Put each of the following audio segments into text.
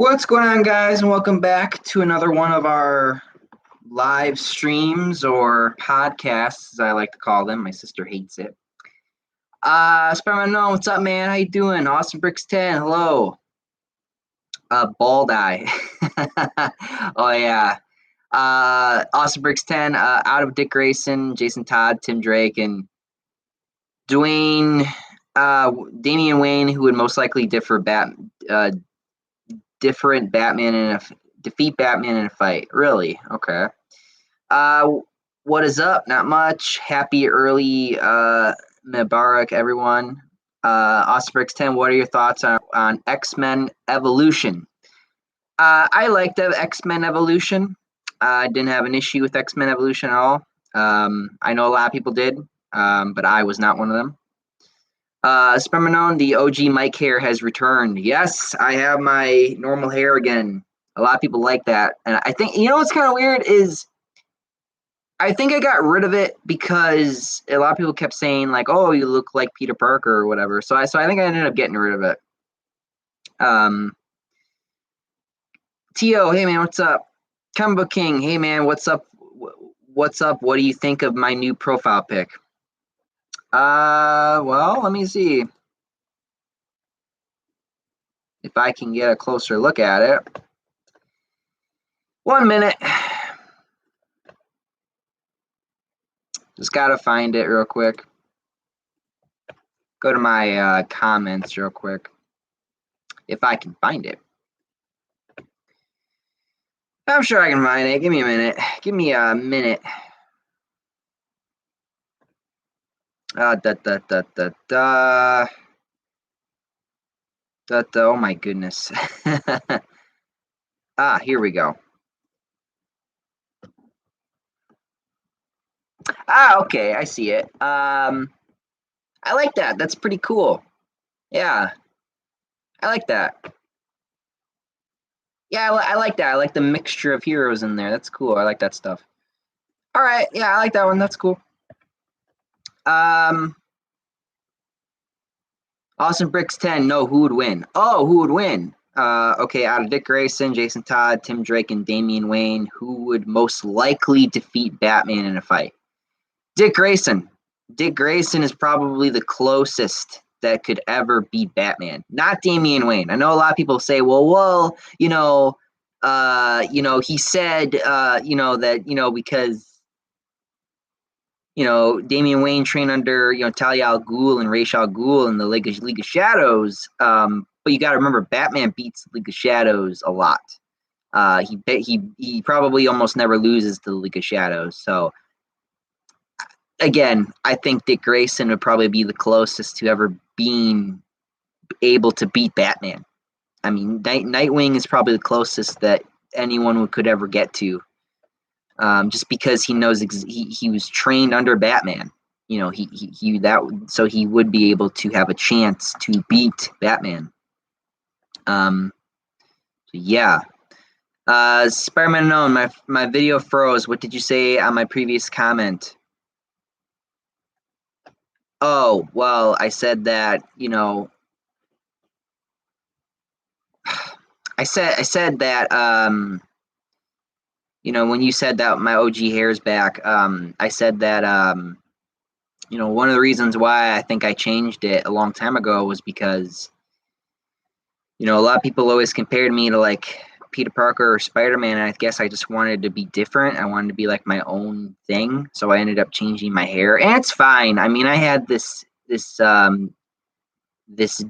What's going on, guys, and welcome back to another one of our live streams or podcasts, as I like to call them. My sister hates it. Spider-Man, what's up, man? How you doing? Awesome Bricks 10, hello. Bald Eye. Oh, yeah. Awesome Bricks 10, out of Dick Grayson, Jason Todd, Tim Drake, and Damian Wayne, who would most likely defeat Batman defeat Batman in a fight. Really? Okay. What is up? Not much. Happy early Mubarak, everyone. Osprix 10, what are your thoughts on X-Men Evolution? I liked the X-Men Evolution. I didn't have an issue with X-Men Evolution at all. I know a lot of people did, but I was not one of them. Spermanon, the OG Mike hair has returned. Yes, I have my normal hair again. A lot of people like that. And I think, what's kind of weird is I think I got rid of it because a lot of people kept saying, like, oh, you look like Peter Parker or whatever. So I think I ended up getting rid of it. Tio, hey, man, what's up? Comic Book King, hey, man, what's up? What's up? What do you think of my new profile pic? Well, let me see if I can get a closer look at it. 1 minute. Just gotta find it real quick. Go to my comments real quick. If I can find it. I'm sure I can find it. Give me a minute. Give me a minute. Oh my goodness. Here we go. Okay, I see it. I like that. That's pretty cool. Yeah, I like that. Yeah, I like that. I like the mixture of heroes in there. That's cool. I like that stuff. All right, yeah, I like that one. That's cool. Awesome Bricks 10. No, who would win? Oh, who would win? Okay, out of Dick Grayson, Jason Todd, Tim Drake, and Damian Wayne, who would most likely defeat Batman in a fight? Dick Grayson. Dick Grayson is probably the closest that could ever beat Batman. Not Damian Wayne. I know a lot of people say, well, he said, because Damian Wayne trained under, Talia al Ghul and Ra's al Ghul in the League of Shadows. But you got to remember, Batman beats the League of Shadows a lot. He probably almost never loses to the League of Shadows. So, again, I think Dick Grayson would probably be the closest to ever being able to beat Batman. I mean, Nightwing is probably the closest that anyone could ever get to. Just because he knows he was trained under Batman, so he would be able to have a chance to beat Batman. Yeah. Spider-Man Unknown, my video froze. What did you say on my previous comment? Oh, well, I said that, I said that, when you said that my OG hair's back, I said that, one of the reasons why I think I changed it a long time ago was because, a lot of people always compared me to, like, Peter Parker or Spider-Man, and I guess I just wanted to be different. I wanted to be, like, my own thing, so I ended up changing my hair, and it's fine. I mean, I had this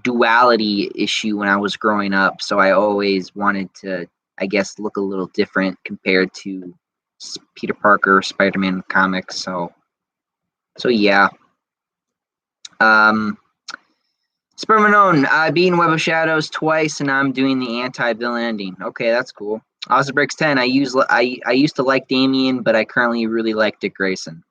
duality issue when I was growing up, so I always wanted to, I guess, look a little different compared to Peter Parker or Spider-Man comics. So yeah. Spermanon, I beat in Web of Shadows twice, and I'm doing the anti-villain ending. Okay, that's cool. Ozbrix 10, I used to like Damian, but I currently really like Dick Grayson.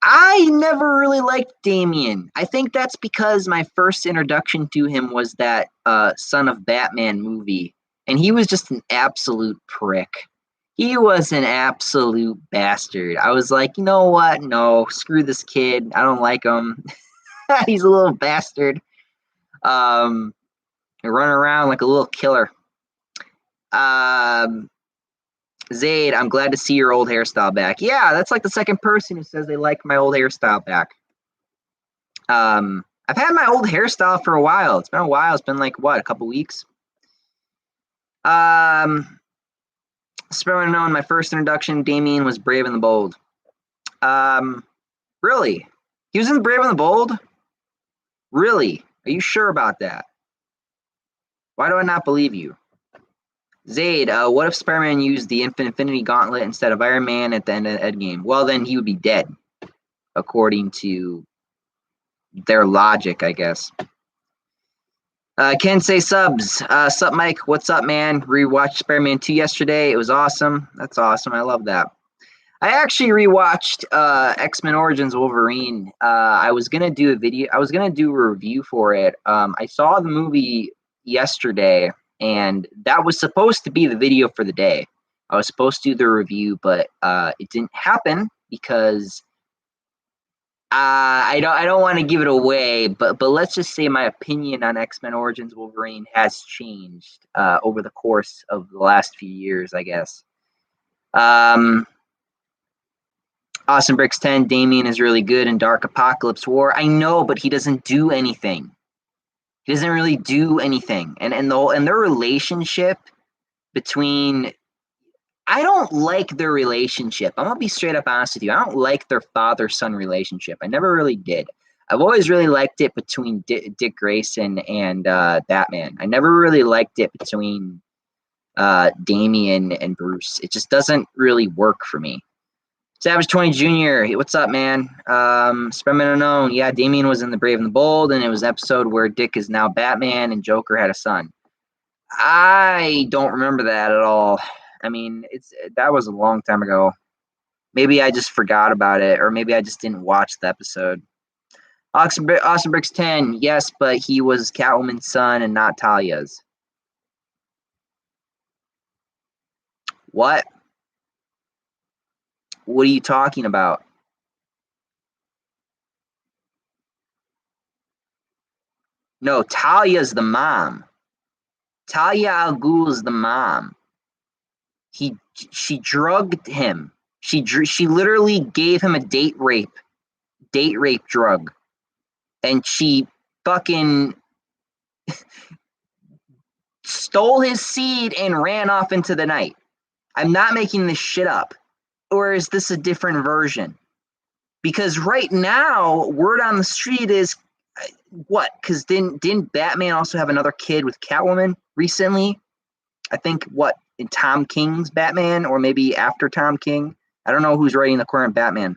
I never really liked Damian. I think that's because my first introduction to him was that Son of Batman movie, and he was just an absolute prick. He was an absolute bastard. I was like, you know what? No, screw this kid. I don't like him. He's a little bastard. Running around like a little killer. Zayd, I'm glad to see your old hairstyle back. Yeah, that's like the second person who says they like my old hairstyle back. I've had my old hairstyle for a while. It's been a while. It's been like, what, a couple weeks? Spider-Man known, my first introduction, Damien was Brave and the Bold. Really? He was in Brave and the Bold? Really? Are you sure about that? Why do I not believe you? Zayd, what if Spider-Man used the Infinity Gauntlet instead of Iron Man at the end of the Endgame? Well, then he would be dead, according to their logic, I guess. Ken say subs. Sup, Mike? What's up, man? Rewatched Spider-Man 2 yesterday. It was awesome. That's awesome. I love that. I actually rewatched X-Men Origins Wolverine. I was gonna do a video. I was gonna do a review for it. I saw the movie yesterday, and that was supposed to be the video for the day. I was supposed to do the review, but it didn't happen because I don't want to give it away. But let's just say my opinion on X-Men Origins Wolverine has changed over the course of the last few years, I guess. Austin Bricks 10, Damien is really good in Dark Apocalypse War. I know, but he doesn't do anything. He doesn't really do anything. And their relationship between, I don't like their relationship. I'm gonna be straight up honest with you. I don't like their father-son relationship. I never really did. I've always really liked it between Dick Grayson and Batman. I never really liked it between Damien and Bruce. It just doesn't really work for me. Savage 20 Jr., hey, what's up, man? Spider-Man Unknown, yeah, Damien was in The Brave and the Bold, and it was an episode where Dick is now Batman and Joker had a son. I don't remember that at all. I mean, that was a long time ago. Maybe I just forgot about it, or maybe I just didn't watch the episode. Austin Bricks 10, yes, but he was Catwoman's son and not Talia's. What? What are you talking about? No, Talia's the mom. Talia al Ghul's the mom. She drugged him. She literally gave him a date rape drug, and she fucking stole his seed and ran off into the night. I'm not making this shit up. Or is this a different version? Because right now, word on the street is what? Because didn't Batman also have another kid with Catwoman recently? I think what, in Tom King's Batman, or maybe after Tom King. I don't know who's writing the current Batman.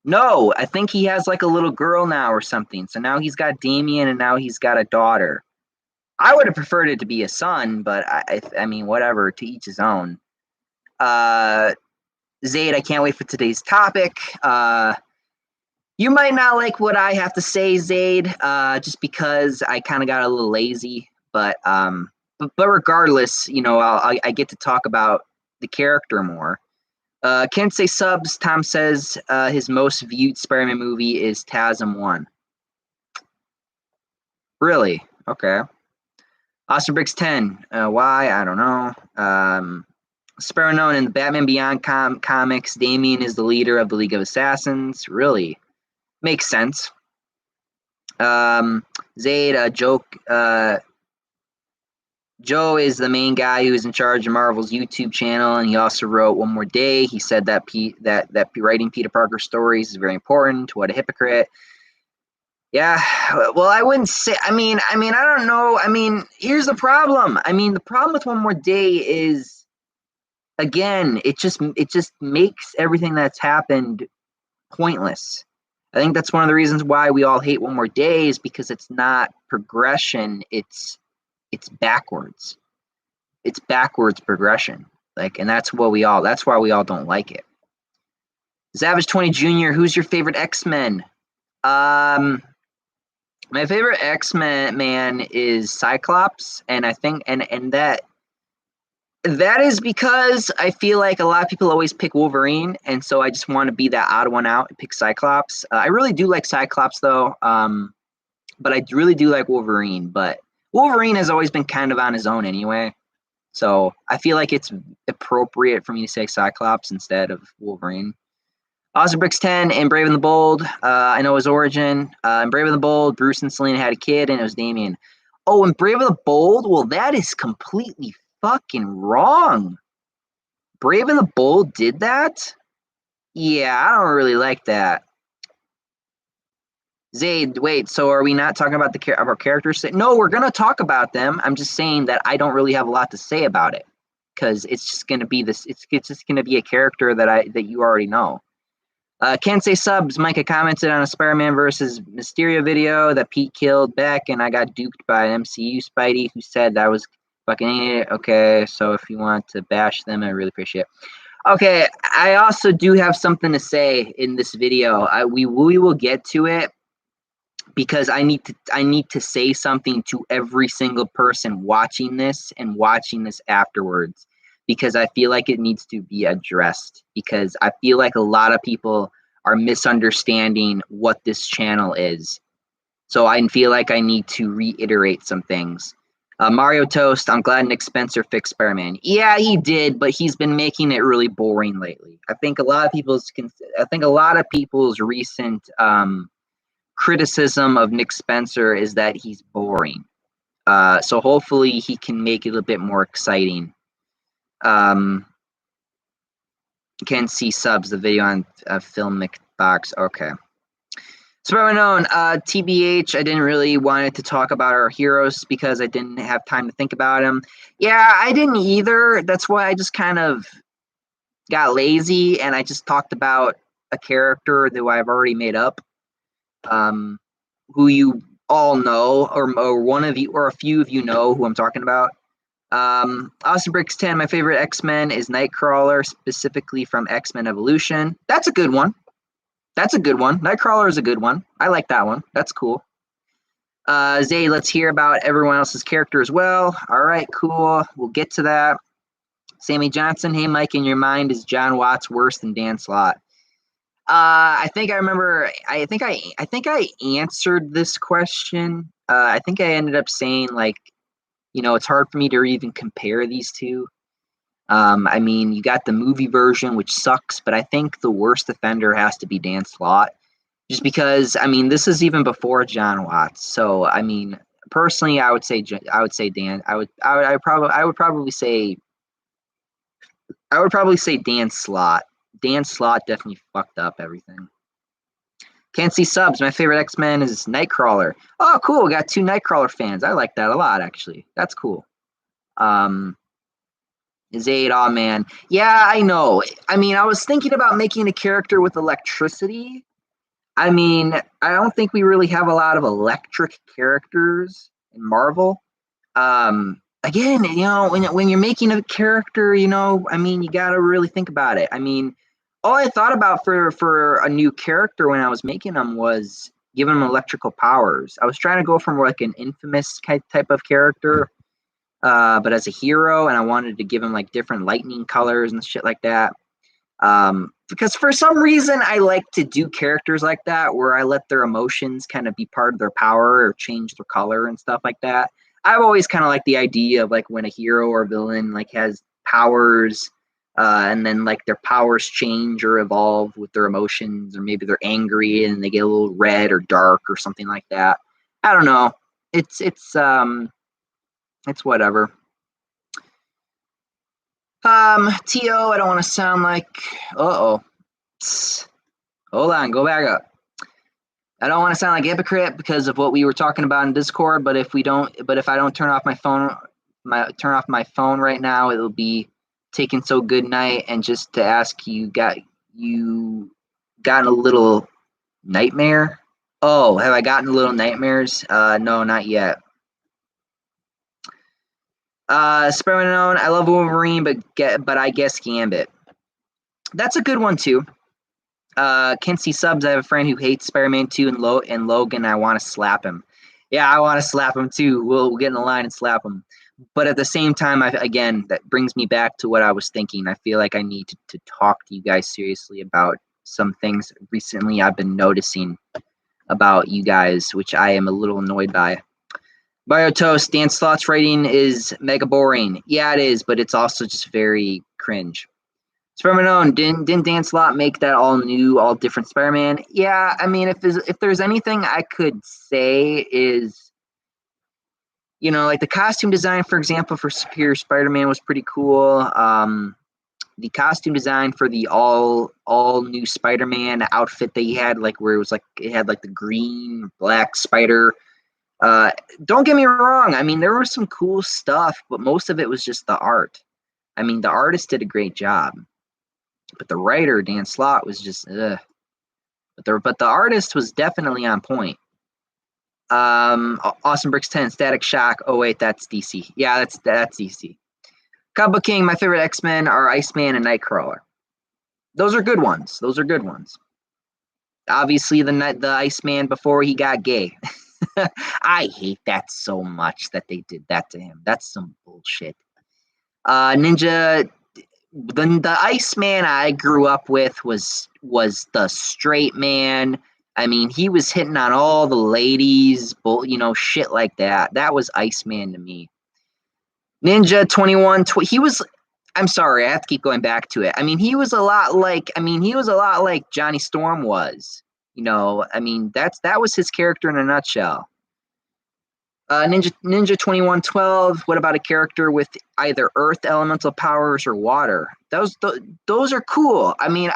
No, I think he has like a little girl now or something. So now he's got Damien, and now he's got a daughter. I would have preferred it to be a son, but I mean, whatever. To each his own. Zayd, I can't wait for today's topic. You might not like what I have to say, Zayd, just because I kind of got a little lazy. But regardless, you know, I get to talk about the character more. Can't say subs. Tom says his most viewed Spider-Man movie is TASM 1. Really? Okay. Austin Bricks 10. Why? I don't know. Spider-Man known in the Batman Beyond comics, Damien is the leader of the League of Assassins. Really? Makes sense. Zayd, Joe is the main guy who is in charge of Marvel's YouTube channel, and he also wrote One More Day. He said that writing Peter Parker stories is very important. What a hypocrite. Yeah, well, I wouldn't say. I mean, I don't know. I mean, here's the problem. I mean, the problem with One More Day is, again, it just makes everything that's happened pointless. I think that's one of the reasons why we all hate One More Day, is because it's not progression. It's backwards. It's backwards progression. And that's why we all don't like it. Savage 20 Jr., who's your favorite X-Men? My favorite X-Men man is Cyclops, and I think and that is because I feel like a lot of people always pick Wolverine, and so I just want to be that odd one out and pick Cyclops. I really do like Cyclops though, but I really do like Wolverine. But Wolverine has always been kind of on his own anyway. So I feel like it's appropriate for me to say Cyclops instead of Wolverine. Osborix 10 and Brave and the Bold. I know his origin. In Brave and the Bold, Bruce and Selena had a kid, and it was Damien. Oh, and Brave and the Bold? Well, that is completely fucking wrong. Brave and the Bold did that? Yeah, I don't really like that. Zayd, wait, so are we not talking about our characters? No, we're going to talk about them. I'm just saying that I don't really have a lot to say about it because it's just going to be this. It's just going to be a character that you already know. Can't say subs. Micah commented on a Spider-Man versus Mysterio video that Pete killed Beck, and I got duped by an MCU Spidey who said that was fucking okay. So if you want to bash them, I really appreciate it. Okay, I also do have something to say in this video. We will get to it because I need to say something to every single person watching this and watching this afterwards, because I feel like it needs to be addressed, because I feel like a lot of people are misunderstanding what this channel is. So I feel like I need to reiterate some things. Mario Toast, I'm glad Nick Spencer fixed Spider-Man. Yeah, he did, but he's been making it really boring lately. I think a lot of people's recent criticism of Nick Spencer is that he's boring. So hopefully he can make it a bit more exciting. You can see subs, the video on Film McBox. Okay. Spider-Man known, TBH, I didn't really want to talk about our heroes because I didn't have time to think about them. Yeah, I didn't either. That's why I just kind of got lazy and I just talked about a character that I've already made up, who you all know, or one of you, or a few of you know who I'm talking about. Austin Bricks 10, my favorite X-Men is Nightcrawler, specifically from X-Men Evolution. That's a good one. That's a good one. Nightcrawler is a good one. I like that one. That's cool. Zay, let's hear about everyone else's character as well. All right, cool. We'll get to that. Sammy Johnson, hey, Mike, in your mind, is John Watts worse than Dan Slott? I think I remember. I think I answered this question. I think I ended up saying, like, it's hard for me to even compare these two. I mean, you got the movie version, which sucks, but I think the worst offender has to be Dan Slott, just because, I mean, this is even before John Watts. So, I mean, personally, I would say Dan. I would probably say Dan Slott. Dan Slott definitely fucked up everything. Can't see subs. My favorite X-Men is Nightcrawler. Oh, cool. Got 2 Nightcrawler fans. I like that a lot, actually. That's cool. Zayd, oh man. Yeah, I know. I mean, I was thinking about making a character with electricity. I mean, I don't think we really have a lot of electric characters in Marvel. Again, when you're making a character, I mean, you got to really think about it. I mean, all I thought about for a new character when I was making them was giving them electrical powers. I was trying to go from like an Infamous type of character, but as a hero, and I wanted to give him like different lightning colors and shit like that. Because for some reason I like to do characters like that where I let their emotions kind of be part of their power or change their color and stuff like that. I've always kind of liked the idea of like when a hero or villain like has powers, and then like their powers change or evolve with their emotions, or maybe they're angry and they get a little red or dark or something like that. I don't know. It's whatever. T.O., I don't want to sound like, hold on, go back up. I don't want to sound like a hypocrite because of what we were talking about in Discord, but if I don't turn off my phone right now, it'll be taken so good night. And just to ask you, gotten a little nightmare? Oh, have I gotten little nightmares? No, not yet. Spider-Man, I love Wolverine, but I guess Gambit. That's a good one too. Kinsey subs, I have a friend who hates Spider-Man 2 and Logan. I want to slap him. Yeah, I want to slap him too. We'll get in the line and slap him. But at the same time, that brings me back to what I was thinking. I feel like I need to talk to you guys seriously about some things recently I've been noticing about you guys, which I am a little annoyed by. Toast, Dan Slott's writing is mega boring. Yeah, it is, but it's also just very cringe. Spermanone, didn't Dan Slott make that all new, all different Spider-Man? Yeah, I mean, if there's anything I could say is, like the costume design, for example, for Superior Spider-Man was pretty cool. The costume design for the all new Spider-Man outfit that he had, like where it had like the green black spider. Don't get me wrong. I mean, there was some cool stuff, but most of it was just the art. I mean, the artist did a great job, but the writer Dan Slott was just ugh. But the artist was definitely on point. Awesome Bricks 10, Static Shock. Oh wait, that's DC. Yeah, that's DC. Comic Book King, my favorite X-Men are Iceman and Nightcrawler. Those are good ones. Obviously, the Iceman before he got gay. I hate that so much that they did that to him. That's some bullshit. Ninja, the Iceman I grew up with was the straight man. I mean, he was hitting on all the ladies, shit like that. That was Iceman to me. Ninja 21, he was. I'm sorry, I have to keep going back to it. I mean, he was a lot like Johnny Storm was. I mean, that was his character in a nutshell. Ninja 2112. What about a character with either earth elemental powers or water? Those are cool. I mean,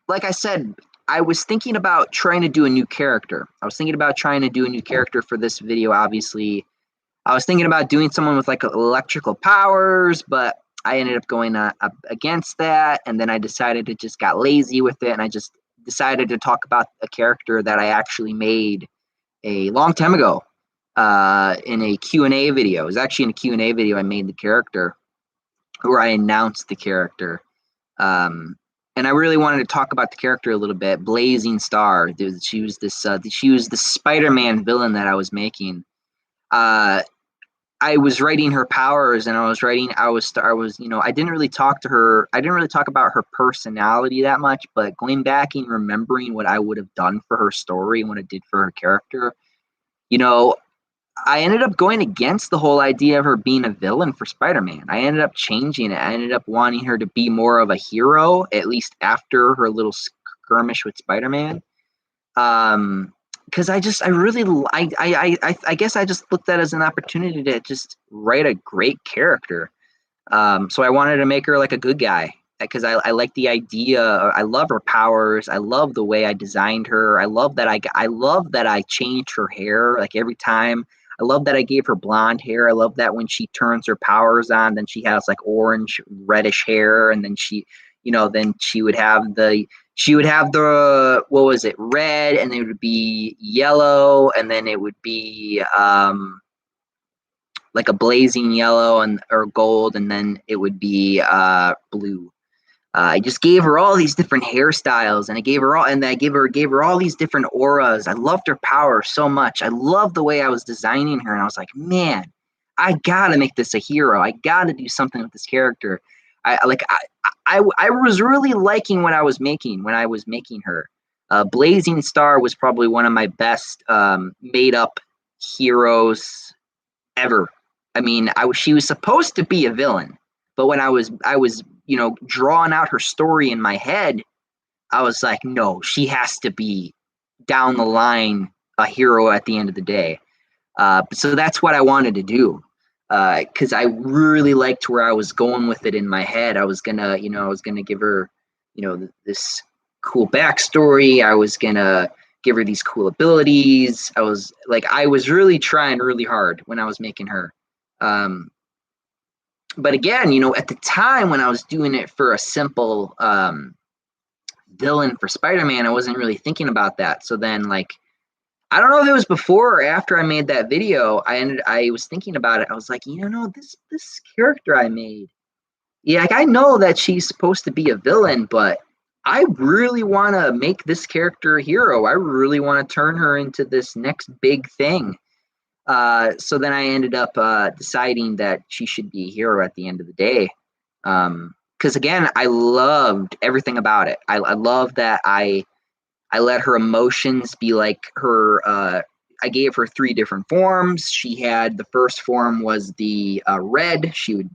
like I said, I was thinking about trying to do a new character. For this video, obviously. I was thinking about doing someone with like electrical powers, but I ended up going against that. And then I decided to just got lazy with it. And I just decided to talk about a character that I actually made a long time ago in a Q&A video. It was actually in a Q&A video I made the character, where I announced the character. And I really wanted to talk about the character a little bit. Blazing Star. She was the Spider-Man villain that I was making. I was writing her powers, and I didn't really talk to her. I didn't really talk about her personality that much, but going back and remembering what I would have done for her story and what I did for her character, I ended up going against the whole idea of her being a villain for Spider-Man. I ended up changing it. I ended up wanting her to be more of a hero, at least after her little skirmish with Spider-Man. Because I guess I just looked at it as an opportunity to just write a great character. So I wanted to make her like a good guy, because I like the idea. I love her powers. I love the way I designed her. I love that I changed her hair like every time. I love that I gave her blonde hair. I love that when she turns her powers on, then she has like orange, reddish hair, and then then she would have the what was it, red, and it would be yellow, and then it would be like a blazing yellow or gold, and then it would be blue. I just gave her all these different hairstyles, and I gave her all these different auras. I loved her power so much. I loved the way I was designing her, and I was like, man, I gotta make this a hero. I gotta do something with this character. I was really liking what I was making when I was making her. Blazing Star was probably one of my best made up heroes ever. I mean, she was supposed to be a villain, but when I was drawing out her story in my head, I was like, no, she has to be down the line a hero at the end of the day. So that's what I wanted to do, because I really liked where I was going with it in my head. I was gonna give her, this cool backstory. I was gonna give her these cool abilities. I was really trying really hard when I was making her. But again, at the time when I was doing it for a simple villain for Spider-Man, I wasn't really thinking about that. So then, I don't know if it was before or after I made that video, I was thinking about it. I was like, this character I made, yeah, I know that she's supposed to be a villain, but I really want to make this character a hero. I really want to turn her into this next big thing. So then I ended up deciding that she should be a hero at the end of the day. Because again, I loved everything about it. I love that I let her emotions be like her I gave her 3 different forms. She had the first form was the red. She would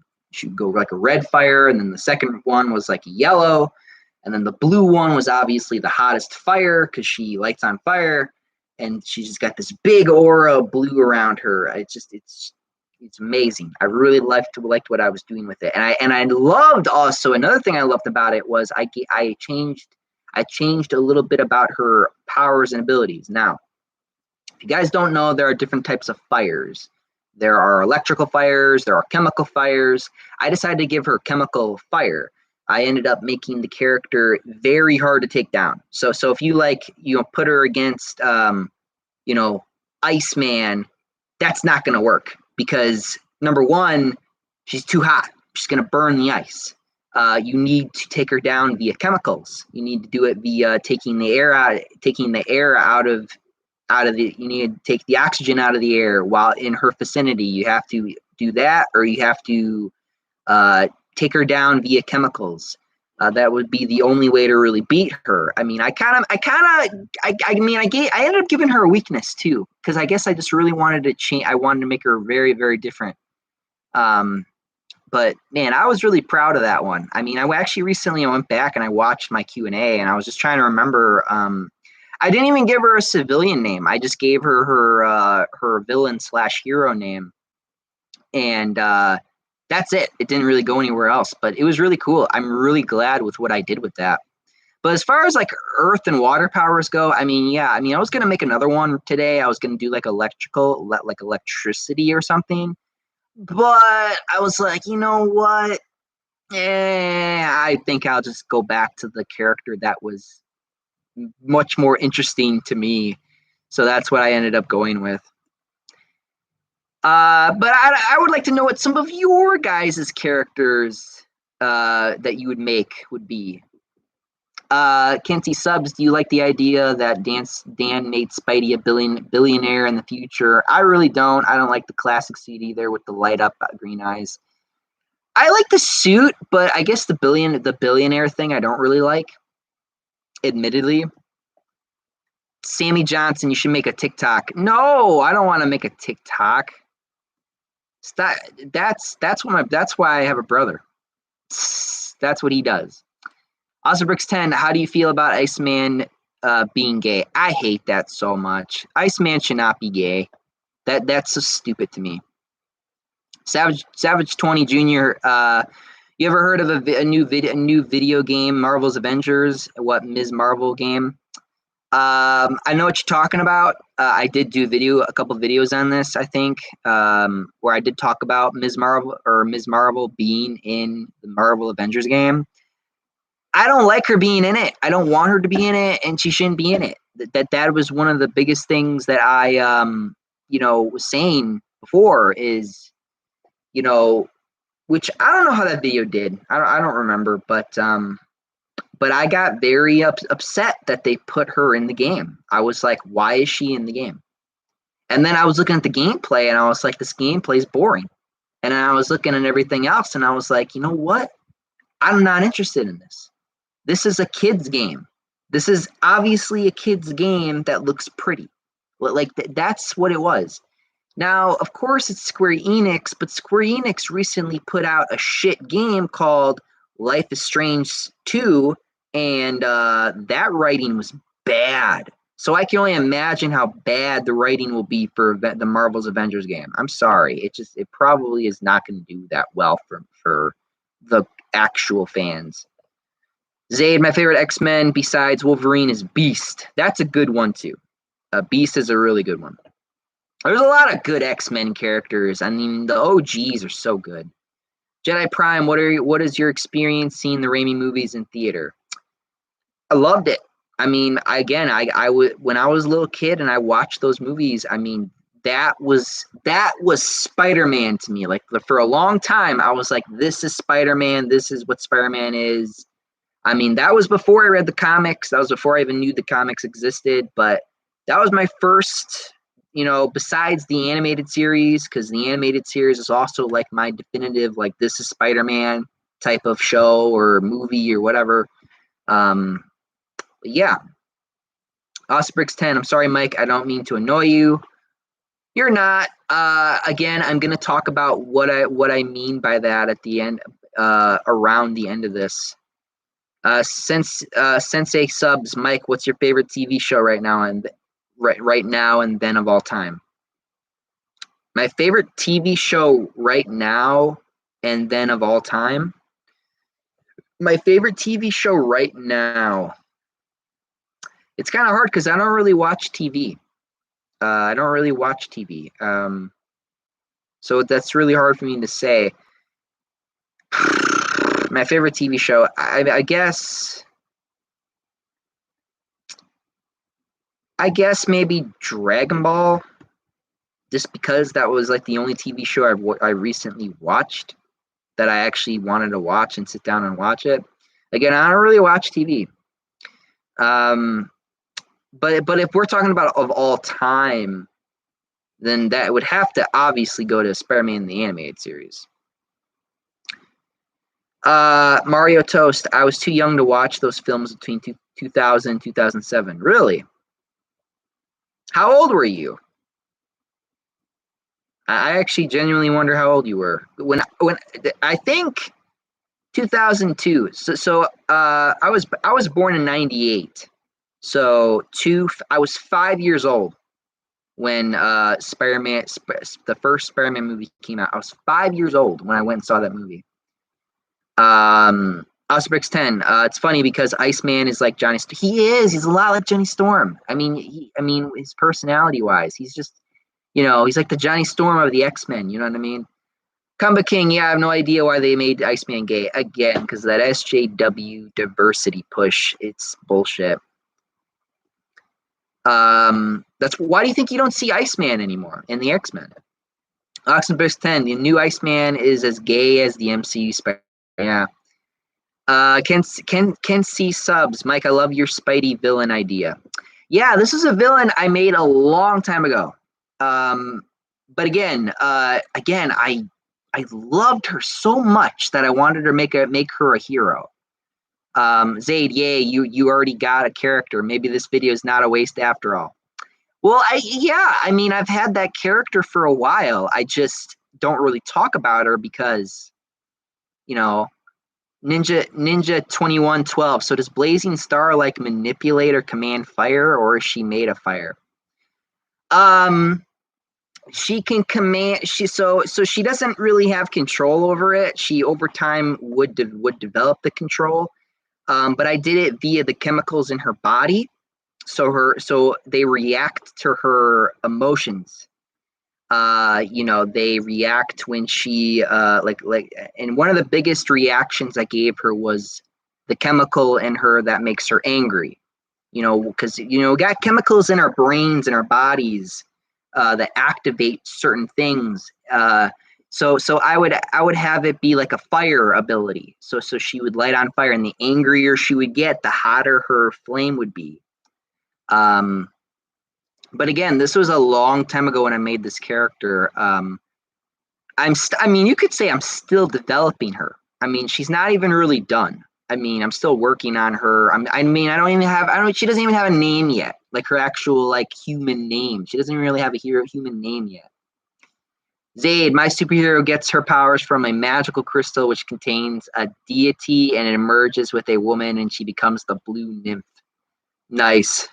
go like a red fire, and then the second one was like a yellow, and then the blue one was obviously the hottest fire because she lights on fire, and she just got this big aura of blue around her. It's amazing. I really liked what I was doing with it, and I loved also another thing I loved about it was I changed a little bit about her powers and abilities. Now, if you guys don't know, there are different types of fires. There are electrical fires, there are chemical fires. I decided to give her chemical fire. I ended up making the character very hard to take down. So if you put her against Iceman, that's not going to work because number one, she's too hot. She's going to burn the ice. You need to take her down via chemicals. You need to do it via taking the air out of the. You need to take the oxygen out of the air while in her vicinity. You have to do that, or you have to take her down via chemicals. That would be the only way to really beat her. I mean, I ended up giving her a weakness too, because I guess I just really wanted to change. I wanted to make her very, very different. But man, I was really proud of that one. I mean, I went back and I watched my Q&A, and I was just trying to remember. I didn't even give her a civilian name. I just gave her her villain/hero name, and that's it. It didn't really go anywhere else, but it was really cool. I'm really glad with what I did with that. But as far as like earth and water powers go, I was going to make another one today. I was going to do like electricity or something. But I was like, you know what? I think I'll just go back to the character that was much more interesting to me. So that's what I ended up going with. But I would like to know what some of your guys' characters that you would make would be. Kenty Subs, do you like the idea that Dan made Spidey a billionaire in the future? I really don't. I don't like the classic suit either with the light up green eyes. I like the suit, but I guess the billionaire thing I don't really like, admittedly. Sammy Johnson, you should make a TikTok. No, I don't want to make a TikTok. That's why I have a brother. That's what he does. Osbrix10, how do you feel about Iceman being gay? I hate that so much. Iceman should not be gay. That's so stupid to me. Savage 20 Jr. You ever heard of a new video game, Marvel's Avengers? What Ms. Marvel game? I know what you're talking about. I did do a couple videos on this, I think, where I did talk about Ms. Marvel being in the Marvel Avengers game. I don't like her being in it. I don't want her to be in it, and she shouldn't be in it. That was one of the biggest things that I was saying before is, which I don't know how that video did. I don't remember, but I got very upset that they put her in the game. I was like, why is she in the game? And then I was looking at the gameplay, and I was like, this gameplay is boring. And I was looking at everything else, and I was like, you know what? I'm not interested in this. This is a kid's game. This is obviously a kid's game that looks pretty. Like, that's what it was. Now, of course, it's Square Enix, but Square Enix recently put out a shit game called Life is Strange 2, and that writing was bad. So I can only imagine how bad the writing will be for the Marvel's Avengers game. I'm sorry. It probably is not going to do that well for the actual fans. Zayd, my favorite X-Men besides Wolverine is Beast. That's a good one, too. Beast is a really good one. There's a lot of good X-Men characters. I mean, the OGs are so good. Jedi Prime, what is your experience seeing the Raimi movies in theater? I loved it. I mean, when I was a little kid and I watched those movies, I mean, that was Spider-Man to me. Like, for a long time, I was like, this is Spider-Man. This is what Spider-Man is. I mean, that was before I read the comics. That was before I even knew the comics existed. But that was my first, besides the animated series, because the animated series is also like my definitive, like, this is Spider-Man type of show or movie or whatever. Yeah. Osbrix 10, I'm sorry, Mike. I don't mean to annoy you. You're not. Again, I'm going to talk about what I mean by that at the end, around the end of this. Sensei subs, Mike, what's your favorite TV show right now and right now and then of all time? My favorite TV show right now and then of all time. My favorite TV show right now. It's kind of hard because I don't really watch TV. I don't really watch TV. So that's really hard for me to say. My favorite TV show, I guess maybe Dragon Ball, just because that was like the only TV show I recently watched that I actually wanted to watch and sit down and watch it. Again, I don't really watch TV. But if we're talking about of all time, then that would have to obviously go to Spider-Man the Animated Series. Mario Toast, I was too young to watch those films between 2000 and 2007. Really? How old were you? I actually genuinely wonder how old you were. When I think 2002. So I was born in 98. So I was 5 years old when Spider-Man, the first Spider-Man movie came out. I was 5 years old when I went and saw that movie. Osbrix 10. It's funny because Iceman is like Johnny. He's a lot like Johnny Storm. I mean, his personality wise, he's just, he's like the Johnny Storm of the X-Men. You know what I mean? Kumba King. Yeah, I have no idea why they made Iceman gay again, because that SJW diversity push. It's bullshit. That's why do you think you don't see Iceman anymore in the X-Men? Oxenbrix 10. The new Iceman is as gay as the MCU Spider. Yeah. Can see subs. Mike, I love your Spidey villain idea. Yeah, this is a villain I made a long time ago. But again, I loved her so much that I wanted to make her a hero. Zaid, yay, you already got a character. Maybe this video is not a waste after all. Well, I've had that character for a while. I just don't really talk about her because, Ninja 2112. So does Blazing Star like manipulate or command fire, or is she made of fire? She can command. So she doesn't really have control over it. She over time would develop the control. But I did it via the chemicals in her body. So they react to her emotions. They react when she and one of the biggest reactions I gave her was the chemical in her that makes her angry. Because got chemicals in our brains and our bodies that activate certain things. So I would have it be like a fire ability. So she would light on fire, and the angrier she would get, the hotter her flame would be. But again, this was a long time ago when I made this character. You could say I'm still developing her. She's not even really done. I'm still working on her. She doesn't even have a name yet, like her actual human name. She doesn't really have a human name yet. Zaid, my superhero gets her powers from a magical crystal which contains a deity, and it emerges with a woman, and she becomes the blue nymph. Nice.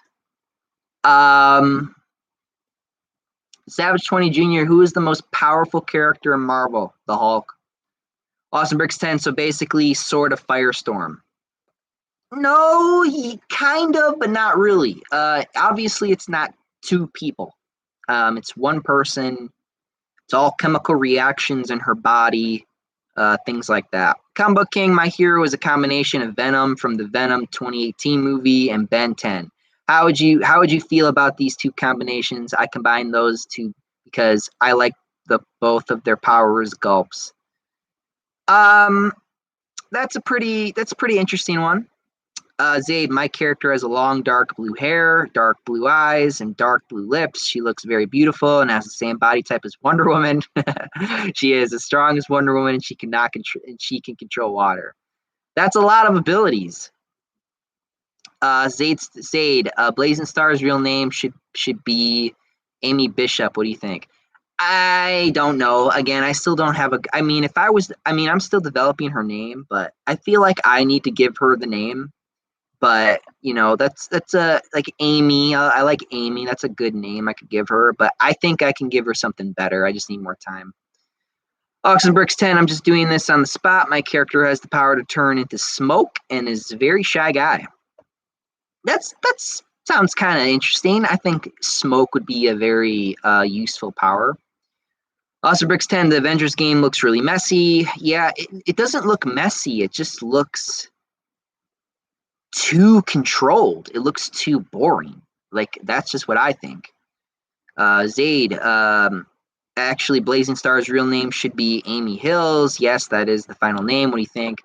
Savage 20 Jr., who is the most powerful character in Marvel? The Hulk. Austin Bricks 10, so basically Sword of Firestorm. No, he kind of, but not really. Obviously, it's not two people. It's one person. It's all chemical reactions in her body, things like that. Combo King, my hero is a combination of Venom from the Venom 2018 movie and Ben 10. How would you feel about these two combinations? I combine those two because I like both of their powers gulps. That's a pretty interesting one. Zaid, my character has a long dark blue hair, dark blue eyes, and dark blue lips. She looks very beautiful and has the same body type as Wonder Woman. She is as strong as Wonder Woman, and she can control water. That's a lot of abilities. Zaid, Blazing Star's real name should be Amy Bishop, what do you think? I don't know. Again, I still don't have a. I mean, I'm still developing her name, but I feel like I need to give her the name. But that's a like Amy. I like Amy. That's a good name I could give her. But I think I can give her something better. I just need more time. Oxenbricks 10. I'm just doing this on the spot. My character has the power to turn into smoke and is a very shy guy. That's sounds kind of interesting. I think smoke would be a very useful power. Oxenbricks 10. The Avengers game looks really messy. Yeah, it doesn't look messy. It just looks too controlled. It looks too boring. Like that's just what I think. Zaid, actually, Blazing Star's real name should be Amy Hills. Yes, that is the final name. What do you think?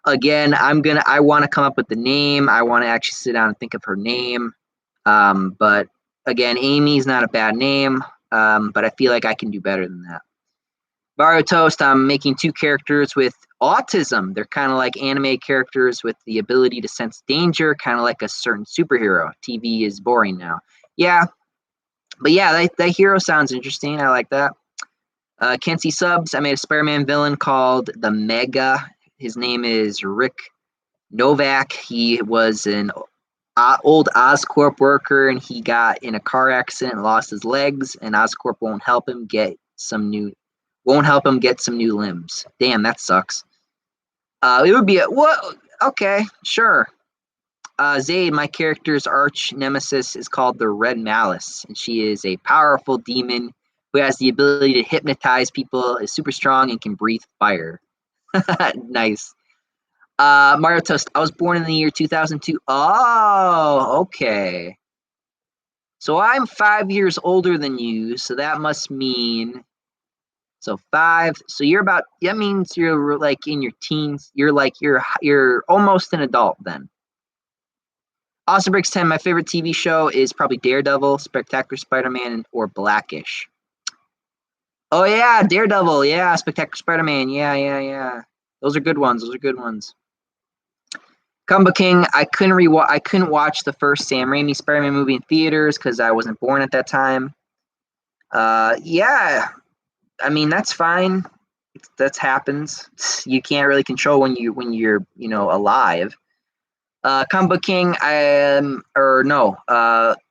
Again, I want to come up with the name. I want to actually sit down and think of her name. But again, Amy's not a bad name. But I feel like I can do better than that. Mario Toast, I'm making 2 characters with autism. They're kind of like anime characters with the ability to sense danger, kind of like a certain superhero. TV is boring now. Yeah, but yeah, that hero sounds interesting. I like that. Kenzie Subs, I made a Spider-Man villain called the Mega. His name is Rick Novak. He was an old Oscorp worker, and he got in a car accident and lost his legs, and Oscorp won't help him get some new limbs. Damn, that sucks. It would be what? Okay, sure. Zayd, my character's arch nemesis, is called the Red Malice, and she is a powerful demon who has the ability to hypnotize people, is super strong, and can breathe fire. Nice. Mario Toast, I was born in the year 2002. Oh, okay. So I'm 5 years older than you, so that must mean... So 5. So that means you're like in your teens. You're almost an adult then. Awesome Breaks 10. My favorite TV show is probably Daredevil, Spectacular Spider-Man, or Blackish. Oh yeah, Daredevil. Yeah, Spectacular Spider-Man. Yeah. Those are good ones. Combo King. I couldn't watch the first Sam Raimi Spider-Man movie in theaters because I wasn't born at that time. Yeah. I mean, that's fine. That happens. You can't really control when you're alive. Combo King,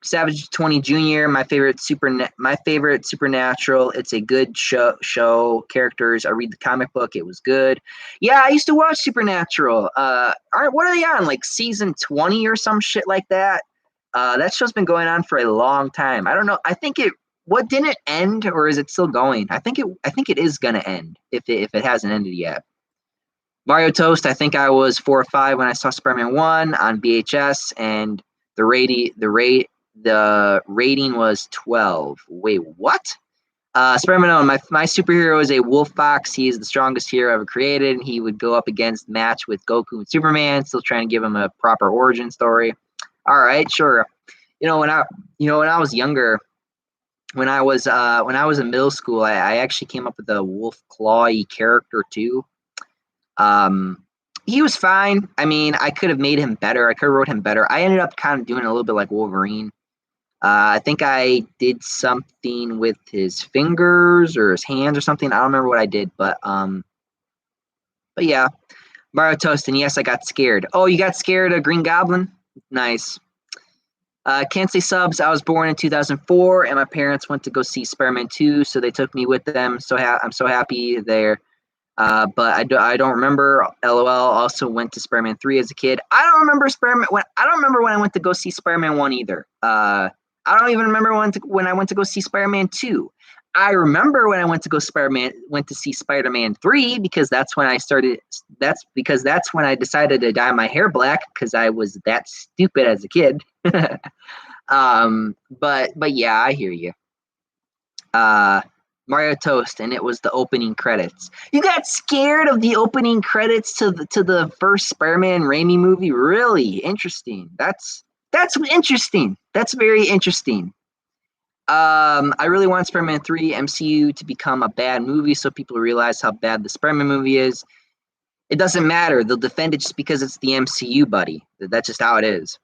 Savage 20 Jr. My favorite Supernatural. It's a good show. Characters. I read the comic book. It was good. Yeah, I used to watch Supernatural. What are they on? Like season 20 or some shit like that. That show's been going on for a long time. I don't know. I think it. What didn't it end, or is it still going? I think it is gonna end if it hasn't ended yet. Mario Toast, I think I was 4 or 5 when I saw Spider-Man 1 on VHS, and the rating was 12. Wait, what? Spider-Man 1, my superhero is a wolf fox. He is the strongest hero ever created, and he would go up against match with Goku and Superman, still trying to give him a proper origin story. All right, sure. When I was younger, when I was in middle school, I actually came up with a Wolf Clawy character too. He was fine. I mean, I could have made him better. I could have wrote him better. I ended up kind of doing a little bit like Wolverine. I think I did something with his fingers or his hands or something. I don't remember what I did, but yeah. Mario Toast, and yes, I got scared. Oh, you got scared of Green Goblin? Nice. Can't say subs. I was born in 2004, and my parents went to go see Spider-Man 2, so they took me with them. I'm so happy there. But I don't remember. LOL. Also went to Spider-Man 3 as a kid. I don't remember when I went to go see Spider-Man 1 either. I don't even remember when I went to go see Spider-Man 2. I remember when I went to see Spider-Man 3 because that's when I started. That's when I decided to dye my hair black because I was that stupid as a kid. But yeah, I hear you. Mario Toast, and it was the opening credits. You got scared of the opening credits to the first Spider-Man Raimi movie? Really interesting. That's interesting. That's very interesting. I really want Spider-Man 3 MCU to become a bad movie so people realize how bad the Spider-Man movie is. It doesn't matter. They'll defend it just because it's the MCU, buddy. That's just how it is.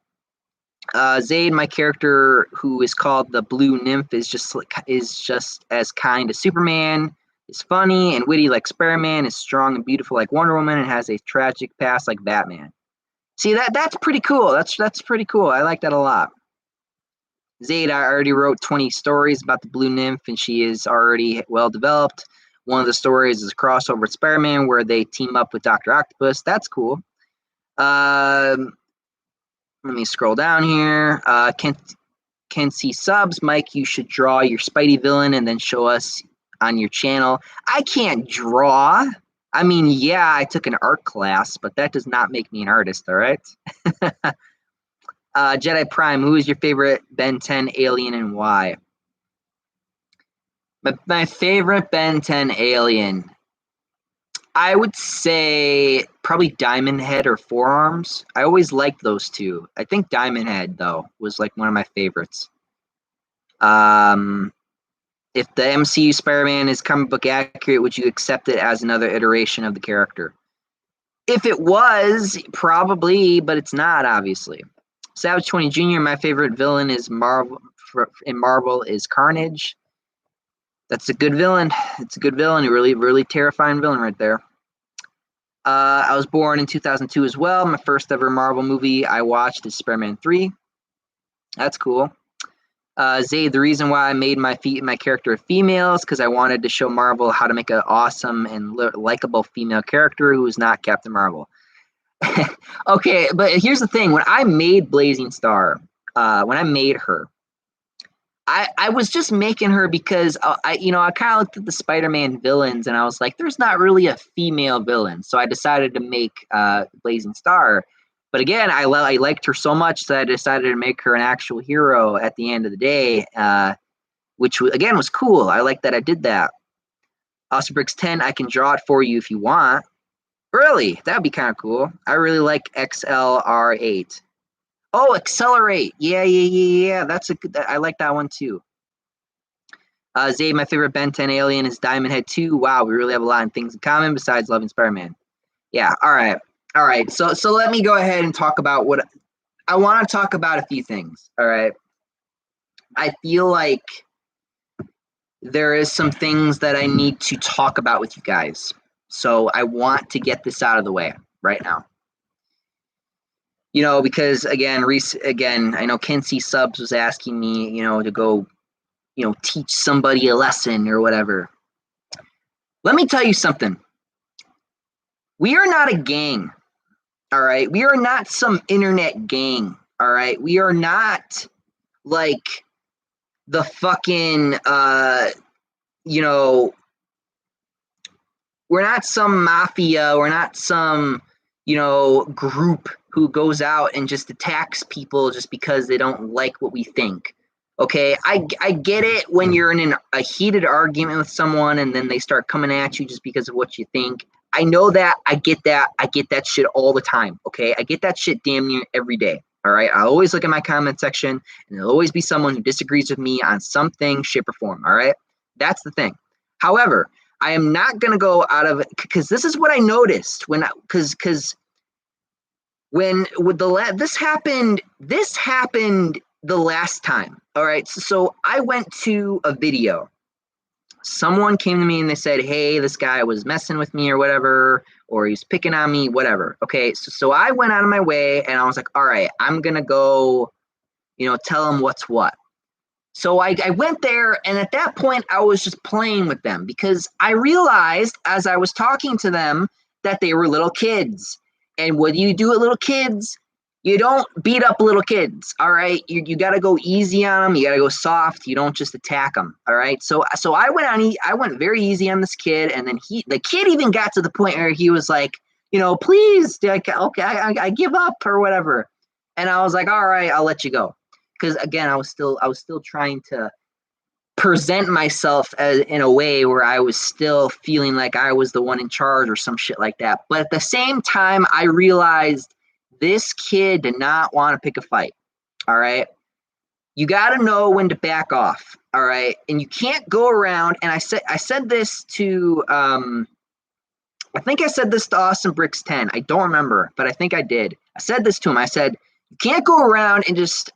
Zayd, my character, who is called the Blue Nymph, is just as kind as Superman. Is funny and witty like Spider-Man. Is strong and beautiful like Wonder Woman, and has a tragic past like Batman. See, that's pretty cool. That's pretty cool. I like that a lot. Zayd, I already wrote 20 stories about the Blue Nymph, and she is already well developed. One of the stories is a crossover with Spider-Man where they team up with Dr. Octopus. That's cool. Let me scroll down here. Can see subs. Mike, you should draw your Spidey villain and then show us on your channel. I can't draw. I mean, yeah, I took an art class, but that does not make me an artist, all right? Jedi Prime, who is your favorite Ben 10 alien and why? My favorite Ben 10 alien, I would say probably Diamond Head or Forearms. I always liked those two. I think Diamond Head, though, was like one of my favorites. If the MCU Spider-Man is comic book accurate, would you accept it as another iteration of the character? If it was, probably, but it's not, obviously. Savage 20 Jr., my favorite villain is Marvel is Carnage. That's a good villain. It's a good villain. A really, really terrifying villain right there. I was born in 2002 as well. My first ever Marvel movie I watched is Spider-Man 3. That's cool. Zayd, the reason why I made my character a female is because I wanted to show Marvel how to make an awesome and likable female character who is not Captain Marvel. Okay, but here's the thing. When I made Blazing Star, when I made her, I was just making her because I kind of looked at the Spider-Man villains and I was like, there's not really a female villain. So I decided to make Blazing Star. But again, I liked her so much that I decided to make her an actual hero at the end of the day, which again was cool. I like that I did that. Austin Bricks 10, I can draw it for you if you want. Really? That'd be kind of cool. I really like XLR8. Oh, Accelerate. Yeah. That's a good. I like that one too. Zayd, my favorite Ben 10 alien is Diamond Head 2. Wow, we really have a lot of things in common besides loving Spider-Man. Yeah. All right. So let me go ahead and talk about what I want to talk about. A few things. All right. I feel like there is some things that I need to talk about with you guys. So I want to get this out of the way right now. Because again, I know Kinsey Subs was asking me, to go, teach somebody a lesson or whatever. Let me tell you something. We are not a gang, all right? We are not some internet gang, all right? We are not like the fucking, we're not some mafia. We're not some, group who goes out and just attacks people just because they don't like what we think. Okay, I get it when you're in a heated argument with someone and then they start coming at you just because of what you think. I know that. I get that. I get that shit all the time. Okay, I get that shit damn near every day. All right, I always look at my comment section and there'll always be someone who disagrees with me on something, shape, or form. All right, that's the thing. However, I am not going to go out of it because this is what I noticed because this happened the last time. All right. So I went to a video. Someone came to me and they said, hey, this guy was messing with me or whatever, or he's picking on me, whatever. Okay. So I went out of my way and I was like, all right, I'm going to go, tell him what's what. So I went there, and at that point, I was just playing with them because I realized as I was talking to them that they were little kids. And what do you do with little kids? You don't beat up little kids, all right? You got to go easy on them. You got to go soft. You don't just attack them, all right? So I went very easy on this kid, and then the kid even got to the point where he was like, please, okay, I give up or whatever. And I was like, all right, I'll let you go. Because again, I was still trying to present myself in a way where I was still feeling like I was the one in charge or some shit like that. But at the same time, I realized this kid did not want to pick a fight. All right. You got to know when to back off. All right. And you can't go around. And I said this to, I think I said this to Austin Bricks 10. I don't remember, but I think I did. I said this to him. I said, You can't go around and just,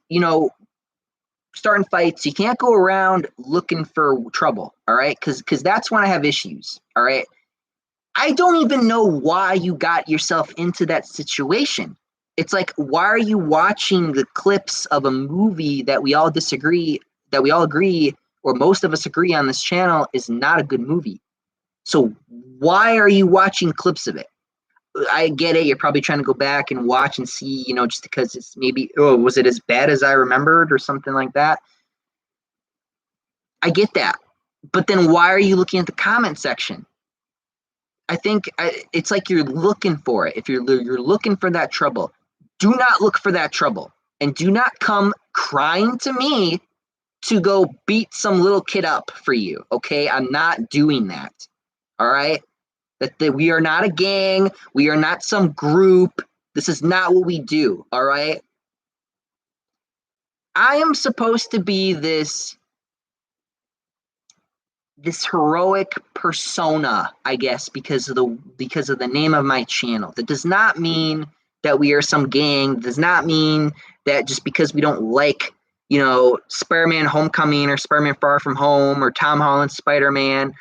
starting fights. You can't go around looking for trouble, all right? Because that's when I have issues, all right? I don't even know why you got yourself into that situation. It's like, why are you watching the clips of a movie that we all disagree, that we all agree, or most of us agree on this channel is not a good movie? So why are you watching clips of it? I get it. You're probably trying to go back and watch and see, just because it's maybe, oh, was it as bad as I remembered or something like that? I get that. But then why are you looking at the comment section? I think it's like you're looking for it. If you're looking for that trouble, do not look for that trouble. And do not come crying to me to go beat some little kid up for you, okay? I'm not doing that, all right? That we are not a gang. We are not some group. This is not what we do, all right? I am supposed to be this heroic persona, I guess, because of the name of my channel. That does not mean that we are some gang. It does not mean that just because we don't like, Spider-Man Homecoming or Spider-Man Far From Home or Tom Holland's Spider-Man.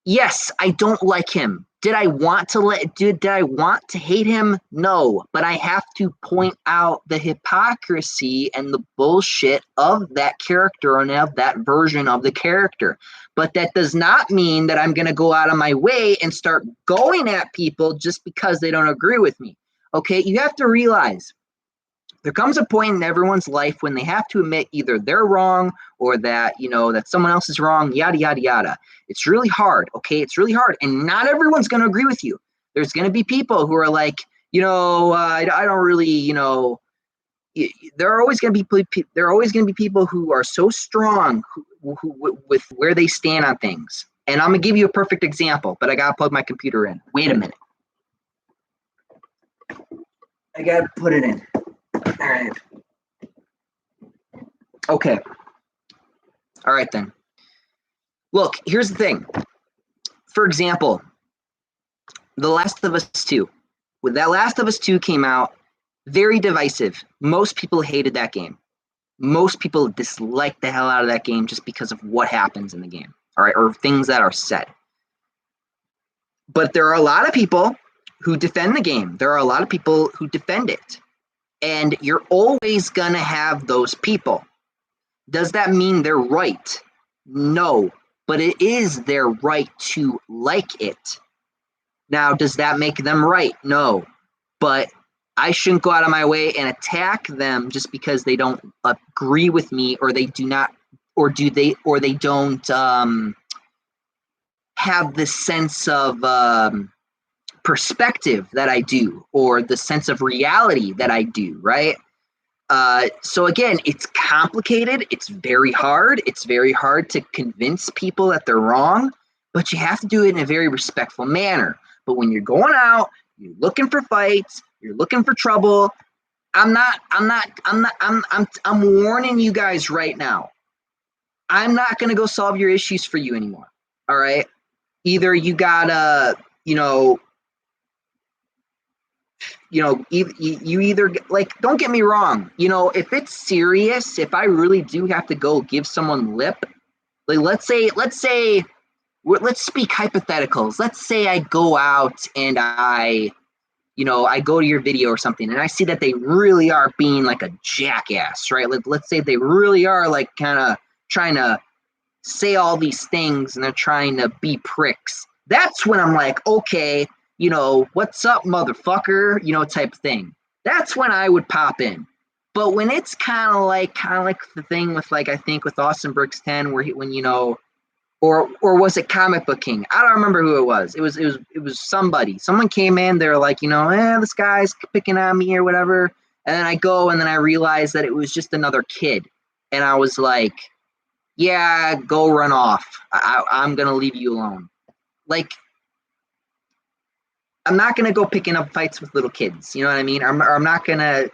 Yes, I don't like him. Did I want to hate him? No, but I have to point out the hypocrisy and the bullshit of that character and of that version of the character. But that does not mean that I'm going to go out of my way and start going at people just because they don't agree with me. Okay, you have to realize there comes a point in everyone's life when they have to admit either they're wrong or that, that someone else is wrong, yada, yada, yada. It's really hard, okay? It's really hard. And not everyone's going to agree with you. There's going to be people who are like, I don't really, there are always going to be people who are so strong who with where they stand on things. And I'm going to give you a perfect example, but I got to plug my computer in. Wait a minute. I got to put it in. All right. Okay. All right, then. Look, here's the thing. For example, The Last of Us 2. When that Last of Us 2 came out, very divisive. Most people hated that game. Most people dislike the hell out of that game just because of what happens in the game, all right, or things that are said. But there are a lot of people who defend the game. There are a lot of people who defend it. And you're always going to have those people. Does that mean they're right? No, but it is their right to like it. Now, does that make them right? No, but I shouldn't go out of my way and attack them just because they don't agree with me, or they do not, or they don't have the sense of perspective that I do, or the sense of reality that I do, right? So again, it's complicated. It's very hard. It's very hard to convince people that they're wrong, but you have to do it in a very respectful manner. But when you're going out, you're looking for fights, you're looking for trouble. I'm warning you guys right now. I'm not going to go solve your issues for you anymore. All right. Either you gotta, you either, like, don't get me wrong, if it's serious, if I really do have to go give someone lip, like, let's speak hypotheticals. Let's say I go out and I go to your video or something, and I see that they really are being like a jackass, right? Let's say they really are like kind of trying to say all these things and they're trying to be pricks. That's when I'm like, okay, what's up, motherfucker, type of thing. That's when I would pop in. But when it's kind of like the thing with, like, I think with Austin Brooks 10, where or was it Comic Book King? I don't remember who it was. It was somebody. Someone came in, they're like, this guy's picking on me or whatever. And then I go and then I realized that it was just another kid. And I was like, yeah, go run off. I'm going to leave you alone. Like, I'm not going to go picking up fights with little kids. You know what I mean? I'm not going to,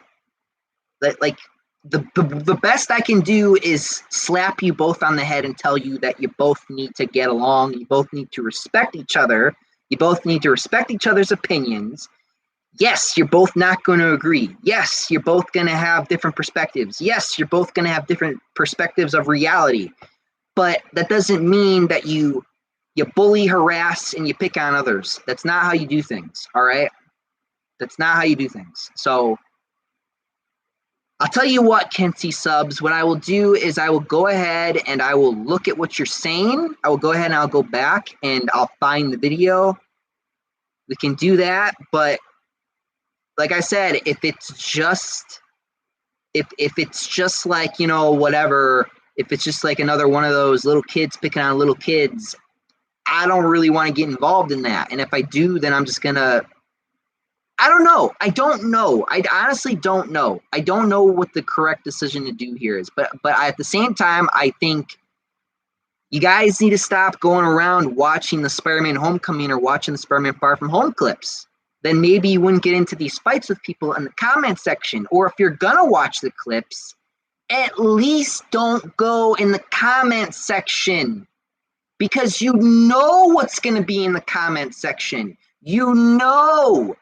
like, the best I can do is slap you both on the head and tell you that you both need to get along. You both need to respect each other. You both need to respect each other's opinions. Yes, you're both not going to agree. Yes, you're both going to have different perspectives. Yes, you're both going to have different perspectives of reality. But that doesn't mean that you bully, harass, and you pick on others. That's not how you do things, all right? That's not how you do things. So I'll tell you what, Kenzie subs, what I will do is I will go ahead and I will look at what you're saying. I will go ahead and I'll go back and I'll find the video. We can do that, but like I said, if it's just like, you know, whatever, if it's just like another one of those little kids picking on little kids, I don't really want to get involved in that. And if I do, then I'm just gonna, I don't know. I don't know. I honestly don't know. I don't know what the correct decision to do here is. But at the same time, I think you guys need to stop going around watching the Spider-Man Homecoming or watching the Spider-Man Far From Home clips. Then maybe you wouldn't get into these fights with people in the comment section. Or if you're gonna watch the clips, at least don't go in the comment section, because you know what's going to be in the comment section. You know.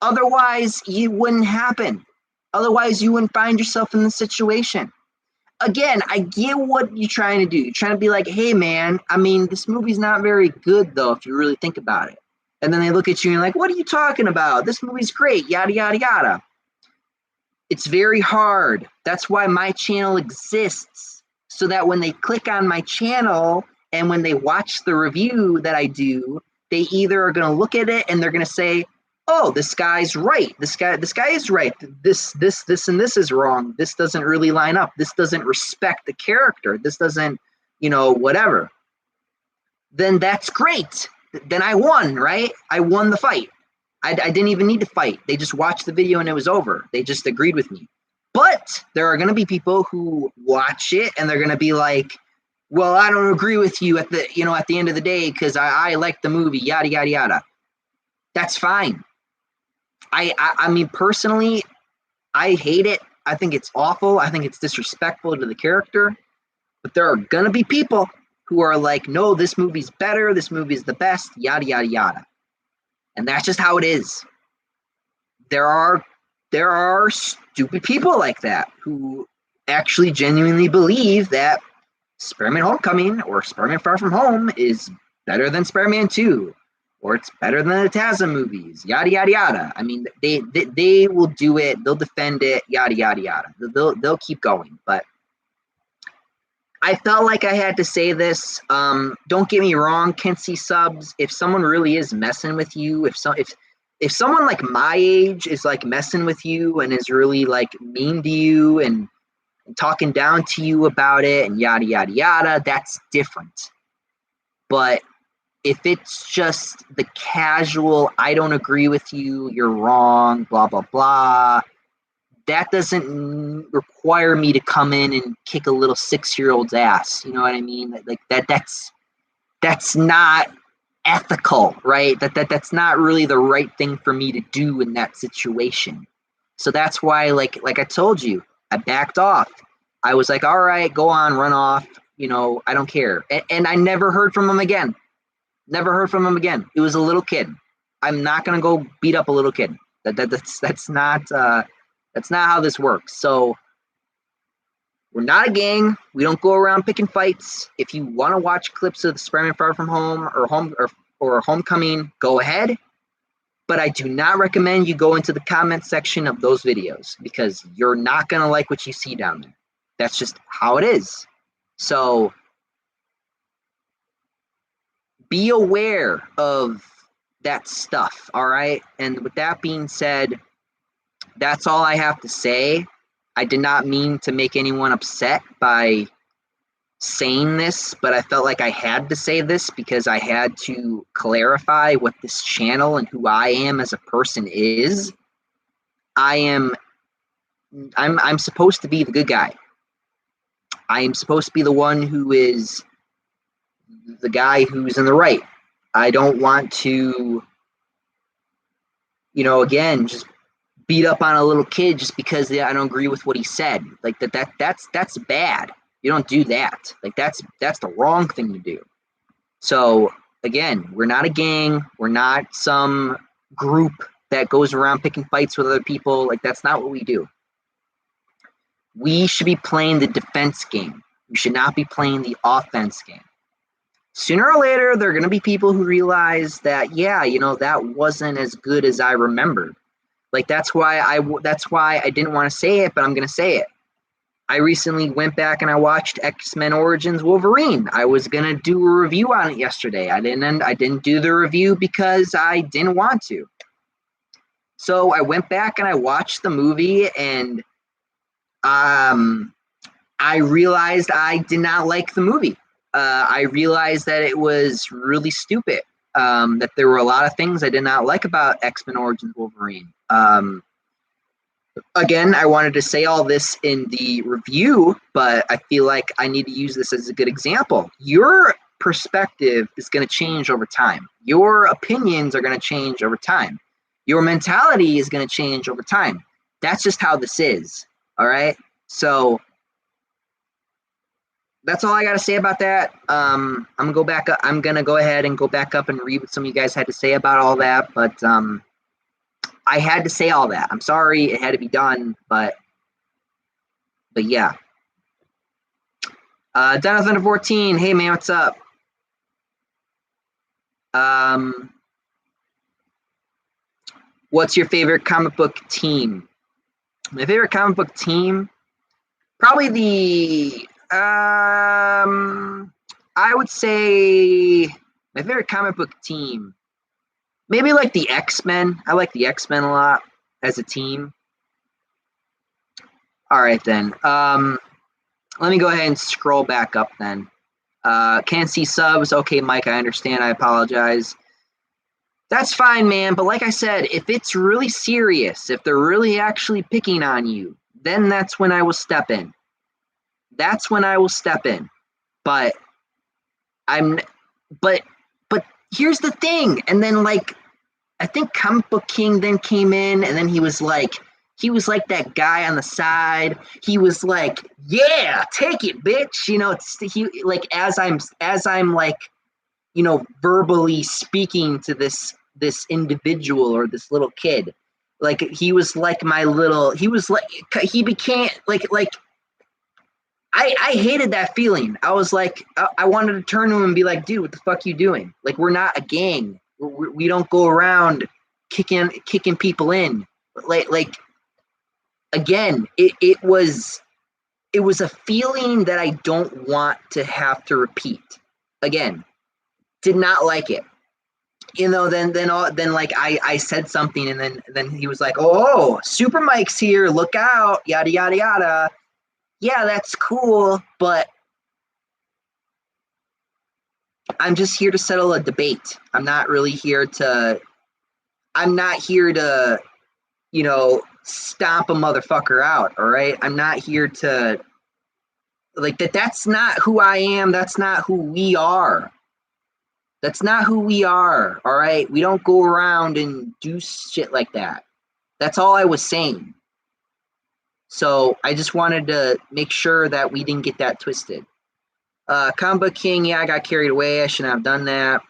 Otherwise, it wouldn't happen. Otherwise, you wouldn't find yourself in this situation. Again, I get what you're trying to do. You're trying to be like, hey, man, I mean, this movie's not very good, though, if you really think about it. And then they look at you and you're like, what are you talking about? This movie's great, yada, yada, yada. It's very hard. That's why my channel exists, so that when they click on my channel and when they watch the review that I do, they either are going to look at it and they're going to say, oh, this guy's right. This guy is right. This, and this is wrong. This doesn't really line up. This doesn't respect the character. This doesn't, you know, whatever. Then that's great. Then I won, right? I won the fight. I didn't even need to fight. They just watched the video and it was over. They just agreed with me. But there are going to be people who watch it and they're going to be like, well, I don't agree with you at the end of the day because I like the movie, yada, yada, yada. That's fine. I mean, personally, I hate it. I think it's awful. I think it's disrespectful to the character. But there are going to be people who are like, no, this movie's better. This movie's the best, yada, yada, yada. And that's just how it is. There are stupid people like that who actually genuinely believe that Spider-Man Homecoming or Spider-Man Far From Home is better than Spider-Man 2, or it's better than the TASM movies, yada, yada, yada. I mean, they will do it. They'll defend it, yada, yada, yada. They'll keep going. But I felt like I had to say this. Don't get me wrong, Kenzie subs. If someone really is messing with you, if someone like my age is like messing with you and is really like mean to you and talking down to you about it and yada, yada, yada, that's different. But if it's just the casual, I don't agree with you, you're wrong, blah, blah, blah, that doesn't require me to come in and kick a little 6-year-old's ass. You know what I mean? Like that's not ethical, right? That's not really the right thing for me to do in that situation. So that's why, like I told you, I backed off. I was like, all right, go on, run off. You know, I don't care. And I never heard from him again. Never heard from him again. It was a little kid. I'm not gonna go beat up a little kid. That's not how this works. So we're not a gang. We don't go around picking fights. If you want to watch clips of the Spider-Man Far From Home or Homecoming, go ahead. But I do not recommend you go into the comment section of those videos because you're not going to like what you see down there. That's just how it is. So be aware of that stuff, all right? And with that being said, that's all I have to say. I did not mean to make anyone upset by saying this, but I felt like I had to say this because I had to clarify what this channel and who I am as a person is. I'm supposed to be the good guy. I am supposed to be the one who is the guy who's in the right. I don't want to, again, just beat up on a little kid just because I don't agree with what he said. Like that's bad. You don't do that. Like that's the wrong thing to do. So again, we're not a gang. We're not some group that goes around picking fights with other people. Like, that's not what we do. We should be playing the defense game. We should not be playing the offense game. Sooner or later, there are going to be people who realize that, yeah, that wasn't as good as I remembered. Like, that's why I didn't want to say it, but I'm going to say it. I recently went back and I watched X-Men Origins Wolverine. I was going to do a review on it yesterday. I didn't do the review because I didn't want to. So I went back and I watched the movie, and I realized I did not like the movie. I realized that it was really stupid, that there were a lot of things I did not like about X-Men Origins Wolverine. Again, I wanted to say all this in the review, but I feel like I need to use this as a good example. Your perspective is going to change over time. Your opinions are going to change over time. Your mentality is going to change over time. That's just how this is, all right? So that's all I got to say about that. I'm gonna go back up. I'm gonna go ahead and go back up and read what some of you guys had to say about all that. But I had to say all that. I'm sorry it had to be done, but yeah. Jonathan 14. Hey man, what's up? What's your favorite comic book team? My favorite comic book team, probably the. I would say my favorite comic book team, maybe like the X-Men. I like the X-Men a lot as a team. All right, then. Let me go ahead and scroll back up then. Can't see subs. Okay, Mike, I understand. I apologize. That's fine, man. But like I said, if it's really serious, if they're really actually picking on you, then that's when I will step in. That's when I will step in. But here's the thing. And then, like, I think Comic Book King then came in, and then he was like that guy on the side. He was like, "Yeah, take it, bitch." As I'm like, verbally speaking to this individual or this little kid, like he was like he became like I hated that feeling. I was like, I wanted to turn to him and be like, dude, what the fuck you doing? Like, we're not a gang. We don't go around kicking people in. Like again, it was a feeling that I don't want to have to repeat. Again, did not like it. Then like I said something, and then he was like, oh, Super Mike's here, look out, yada yada yada. Yeah, that's cool, but I'm just here to settle a debate. I'm not here to, stomp a motherfucker out, all right? I'm not here to, like, that's not who I am. That's not who we are. That's not who we are, all right? We don't go around and do shit like that. That's all I was saying. So I just wanted to make sure that we didn't get that twisted. Combo King, yeah, I got carried away. I shouldn't have done that.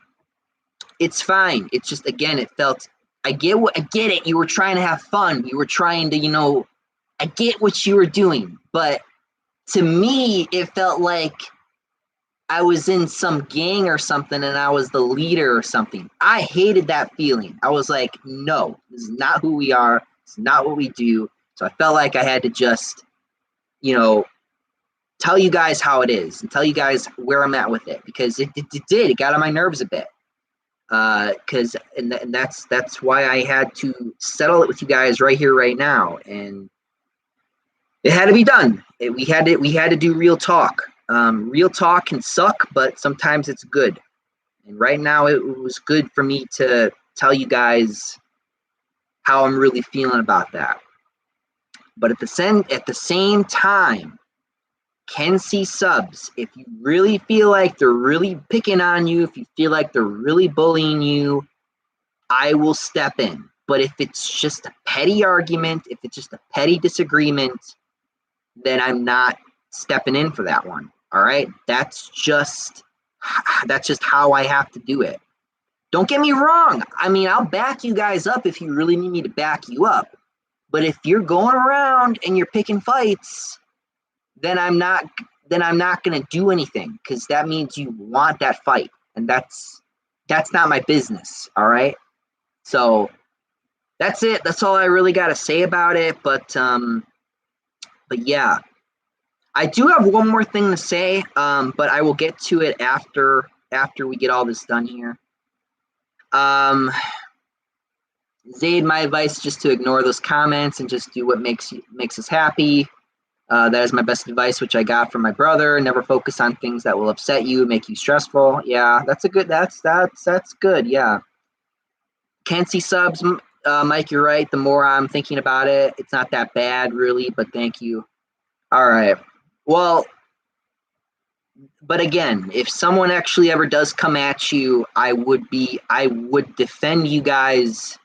It's fine. It's just, again, it felt, I get it. You were trying to have fun. You were trying to, I get what you were doing. But to me, it felt like I was in some gang or something and I was the leader or something. I hated that feeling. I was like, no, this is not who we are. It's not what we do. So I felt like I had to just, tell you guys how it is and tell you guys where I'm at with it, because it got on my nerves a bit. And that's why I had to settle it with you guys right here, right now. And it had to be done. We had to do real talk. Real talk can suck, but sometimes it's good. And right now it was good for me to tell you guys how I'm really feeling about that. But at the same time, can see subs. If you really feel like they're really picking on you, if you feel like they're really bullying you, I will step in. But if it's just a petty argument, if it's just a petty disagreement, then I'm not stepping in for that one. All right? That's just how I have to do it. Don't get me wrong. I mean, I'll back you guys up if you really need me to back you up. But if you're going around and you're picking fights, then I'm not going to do anything, because that means you want that fight, and that's not my business. All right. So that's it. That's all I really got to say about it. But yeah, I do have one more thing to say. But I will get to it after we get all this done here. Zaid, my advice is just to ignore those comments and just do what makes us happy. That is my best advice, which I got from my brother. Never focus on things that will upset you, make you stressful. Yeah, that's good. Yeah. Can't see subs, Mike. You're right. The more I'm thinking about it, it's not that bad, really. But thank you. All right. Well, but again, if someone actually ever does come at you, I would defend you guys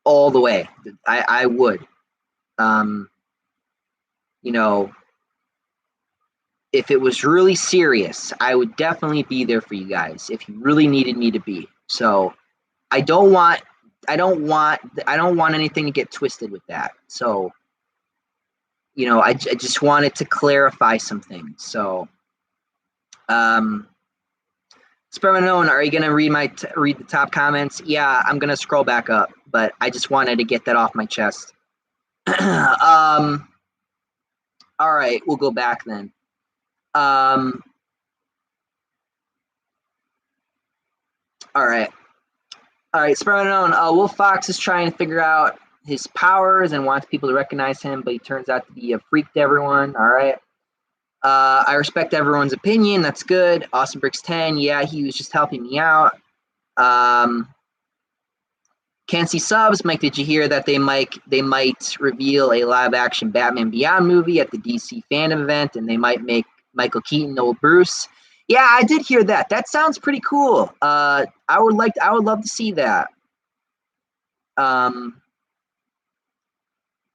all the way. I would. You know, if it was really serious, I would definitely be there for you guys if you really needed me to be. So I don't want anything to get twisted with that. So, you know, I just wanted to clarify some things. So, Spermanon, are you going to read the top comments? Yeah, I'm going to scroll back up, but I just wanted to get that off my chest. All right, we'll go back then. All right, Spermanon, Wolf Fox is trying to figure out his powers and wants people to recognize him, but he turns out to be a freak to everyone. All right. I respect everyone's opinion. That's good. Awesome Bricks 10. Yeah, he was just helping me out. Can't see subs. Mike, did you hear that they might reveal a live action Batman Beyond movie at the DC fandom event, and they might make Michael Keaton old Bruce? Yeah, I did hear that. That sounds pretty cool. I would love to see that.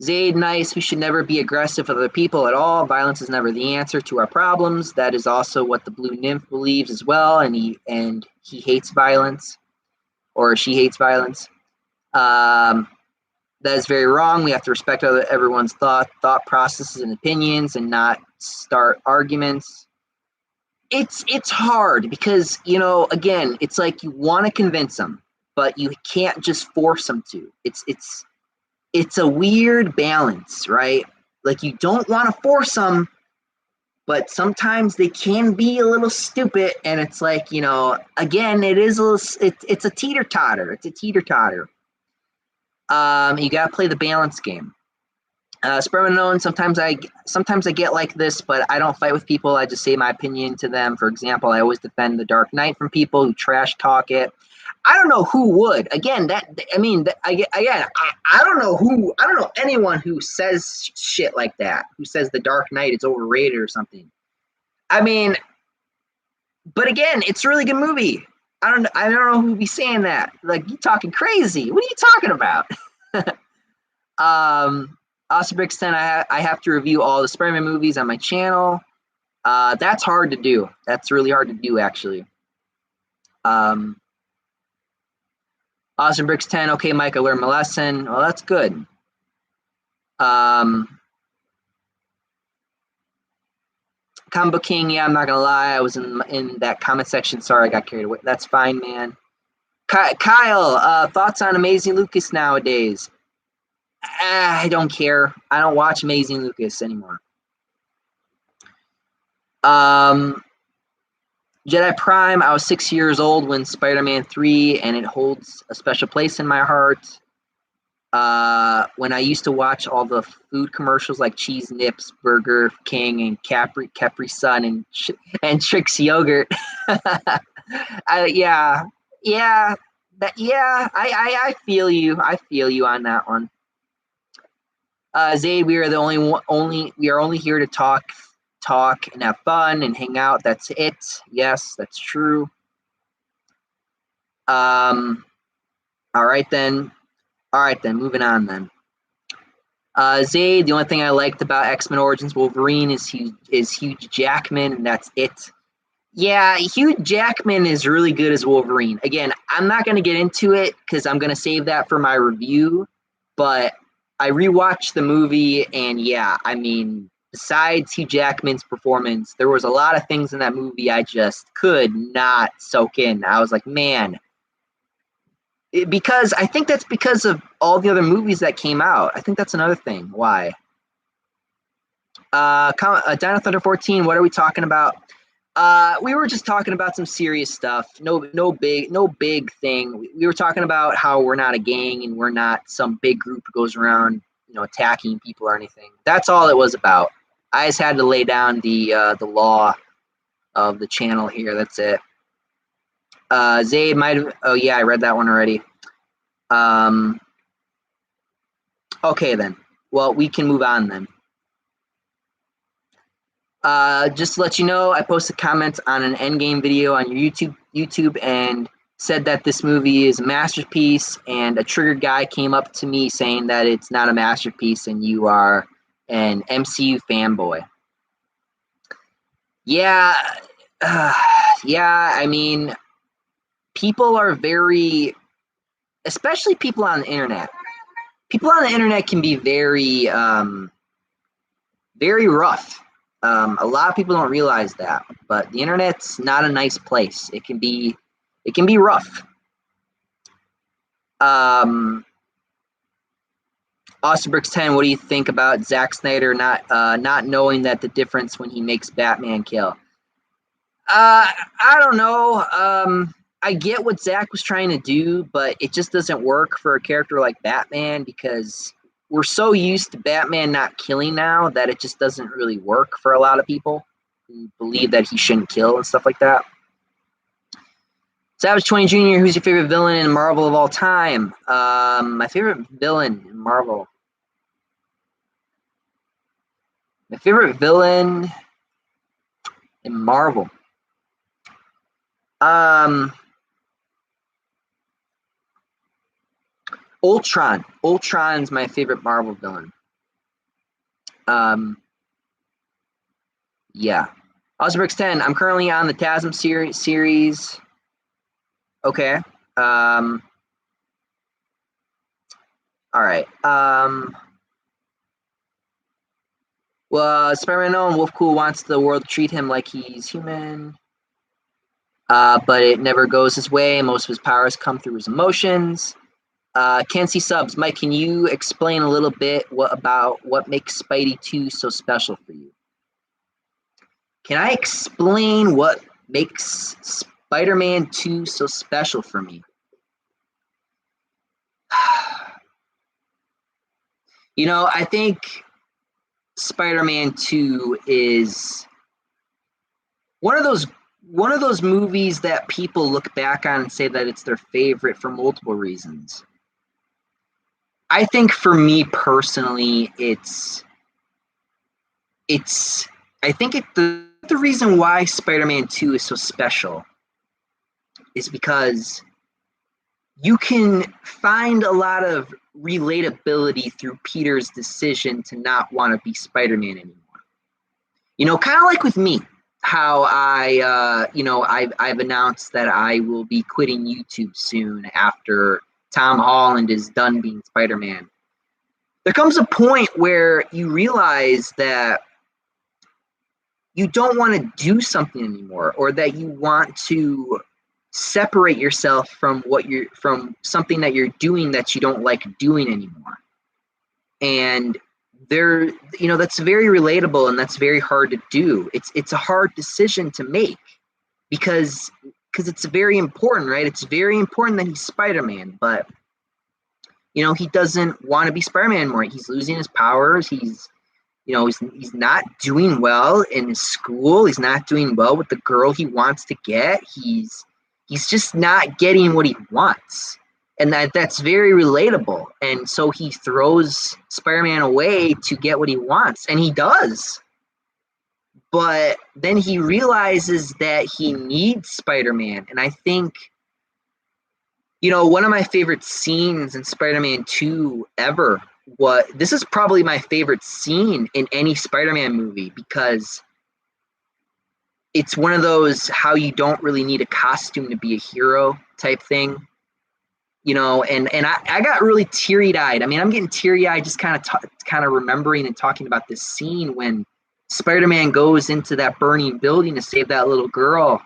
Zaid, nice. We should never be aggressive with other people at all. Violence is never the answer to our problems. That is also what the Blue Nymph believes as well, and he hates violence, or she hates violence. That is very wrong. We have to respect everyone's thought processes and opinions, and not start arguments. It's hard because, you know, again, it's like you want to convince them, but you can't just force them to. It's a weird balance, right? Like, you don't want to force them, but sometimes they can be a little stupid, and it's like, you know, again, it's a teeter-totter. It's a teeter-totter. You got to play the balance game. Spermanon, sometimes I get like this, but I don't fight with people. I just say my opinion to them. For example, I always defend the Dark Knight from people who trash talk it. I don't know who would. Again, I don't know anyone who says shit like that, who says the Dark Knight is overrated or something. I mean, but again, it's a really good movie. I don't know who'd be saying that. Like, you talking crazy. What are you talking about? Also, Brixton, I have to review all the Spider-Man movies on my channel. That's hard to do. That's really hard to do, actually. Awesome Bricks 10. Okay, Mike, I learned my lesson. Well, that's good. Combo King, yeah, I'm not gonna lie. I was in that comment section. Sorry, I got carried away. That's fine, man. Kyle, thoughts on Amazing Lucas nowadays? I don't care. I don't watch Amazing Lucas anymore. Jedi Prime, I was 6 years old when Spider-Man 3, and it holds a special place in my heart. When I used to watch all the food commercials like Cheese Nips, Burger King, and Capri Sun, and Trix Yogurt. I feel you. I feel you on that one. Zaid, we are only here to talk and have fun and hang out. That's it. Yes, that's true. All right then. Moving on then. Zaid, the only thing I liked about X-Men Origins Wolverine is Hugh Jackman, and that's it. Yeah, Hugh Jackman is really good as Wolverine. Again, I'm not going to get into it because I'm going to save that for my review. But I rewatched the movie, and yeah, I mean, besides Hugh Jackman's performance, there was a lot of things in that movie I just could not soak in. I was like, man, because I think that's because of all the other movies that came out. I think that's another thing. Why? Dino Thunder 14. What are we talking about? We were just talking about some serious stuff. No big thing. We were talking about how we're not a gang and we're not some big group who goes around, attacking people or anything. That's all it was about. I just had to lay down the law of the channel here. That's it. Zayd might have. Oh yeah, I read that one already. Okay then. Well, we can move on then. Just to let you know, I posted comments on an Endgame video on your YouTube and said that this movie is a masterpiece, and a triggered guy came up to me saying that it's not a masterpiece and you are an MCU fanboy. Yeah, yeah, I mean, people are especially people on the internet. People on the internet can be very, very rough. A lot of people don't realize that, but the internet's not a nice place. It can be rough. Osterbrooks 10, what do you think about Zack Snyder not knowing that the difference when he makes Batman kill? I don't know. I get what Zack was trying to do, but it just doesn't work for a character like Batman because we're so used to Batman not killing now that it just doesn't really work for a lot of people who believe that he shouldn't kill and stuff like that. Savage 20 Jr., who's your favorite villain in Marvel of all time? My favorite villain in Marvel. My favorite villain in Marvel. Ultron. Ultron's my favorite Marvel villain. Yeah. Osbrix 10. I'm currently on the TASM series. Okay. All right. Well, Spider-Man and Wolf Cool wants the world to treat him like he's human. But it never goes his way. Most of his powers come through his emotions. Kenzie Subs, Mike, can you explain a little bit about what makes Spidey 2 so special for you? Can I explain what makes Spider-Man 2 so special for me? I think Spider-Man 2 is one of those movies that people look back on and say that it's their favorite for multiple reasons. I think for me personally, the reason why Spider-Man 2 is so special is because you can find a lot of relatability through Peter's decision to not want to be Spider-Man anymore. Kind of like with me, how I've announced that I will be quitting YouTube soon after Tom Holland is done being Spider-Man. There comes a point where you realize that you don't want to do something anymore, or that you want to separate yourself from something that you're doing that you don't like doing anymore. And that's very relatable, and that's very hard to do. It's a hard decision to make because it's very important, right? It's very important that he's Spider-Man, but he doesn't want to be Spider-Man anymore. He's losing his powers. He's not doing well in his school. He's not doing well with the girl he wants to get. He's just not getting what he wants. And that's very relatable. And so he throws Spider-Man away to get what he wants. And he does. But then he realizes that he needs Spider-Man. And I think, one of my favorite scenes in Spider-Man 2 ever, this is probably my favorite scene in any Spider-Man movie, because it's one of those how you don't really need a costume to be a hero type thing. And I got really teary-eyed. I mean, I'm getting teary-eyed just kind of remembering and talking about this scene when Spider-Man goes into that burning building to save that little girl,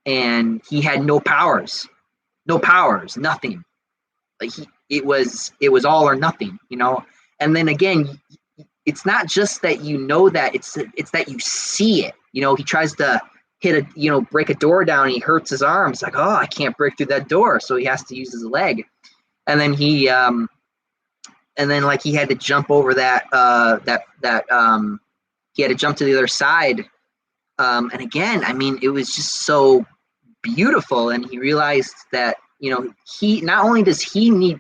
and he had no powers, nothing. Like it was all or nothing, And then again, it's not just that that, it's that you see it. He tries to break a door down, and he hurts his arm. It's like, oh, I can't break through that door, so he has to use his leg. And then he like he had to jump over that he had to jump to the other side. And again, I mean, it was just so beautiful, and he realized that he not only does he need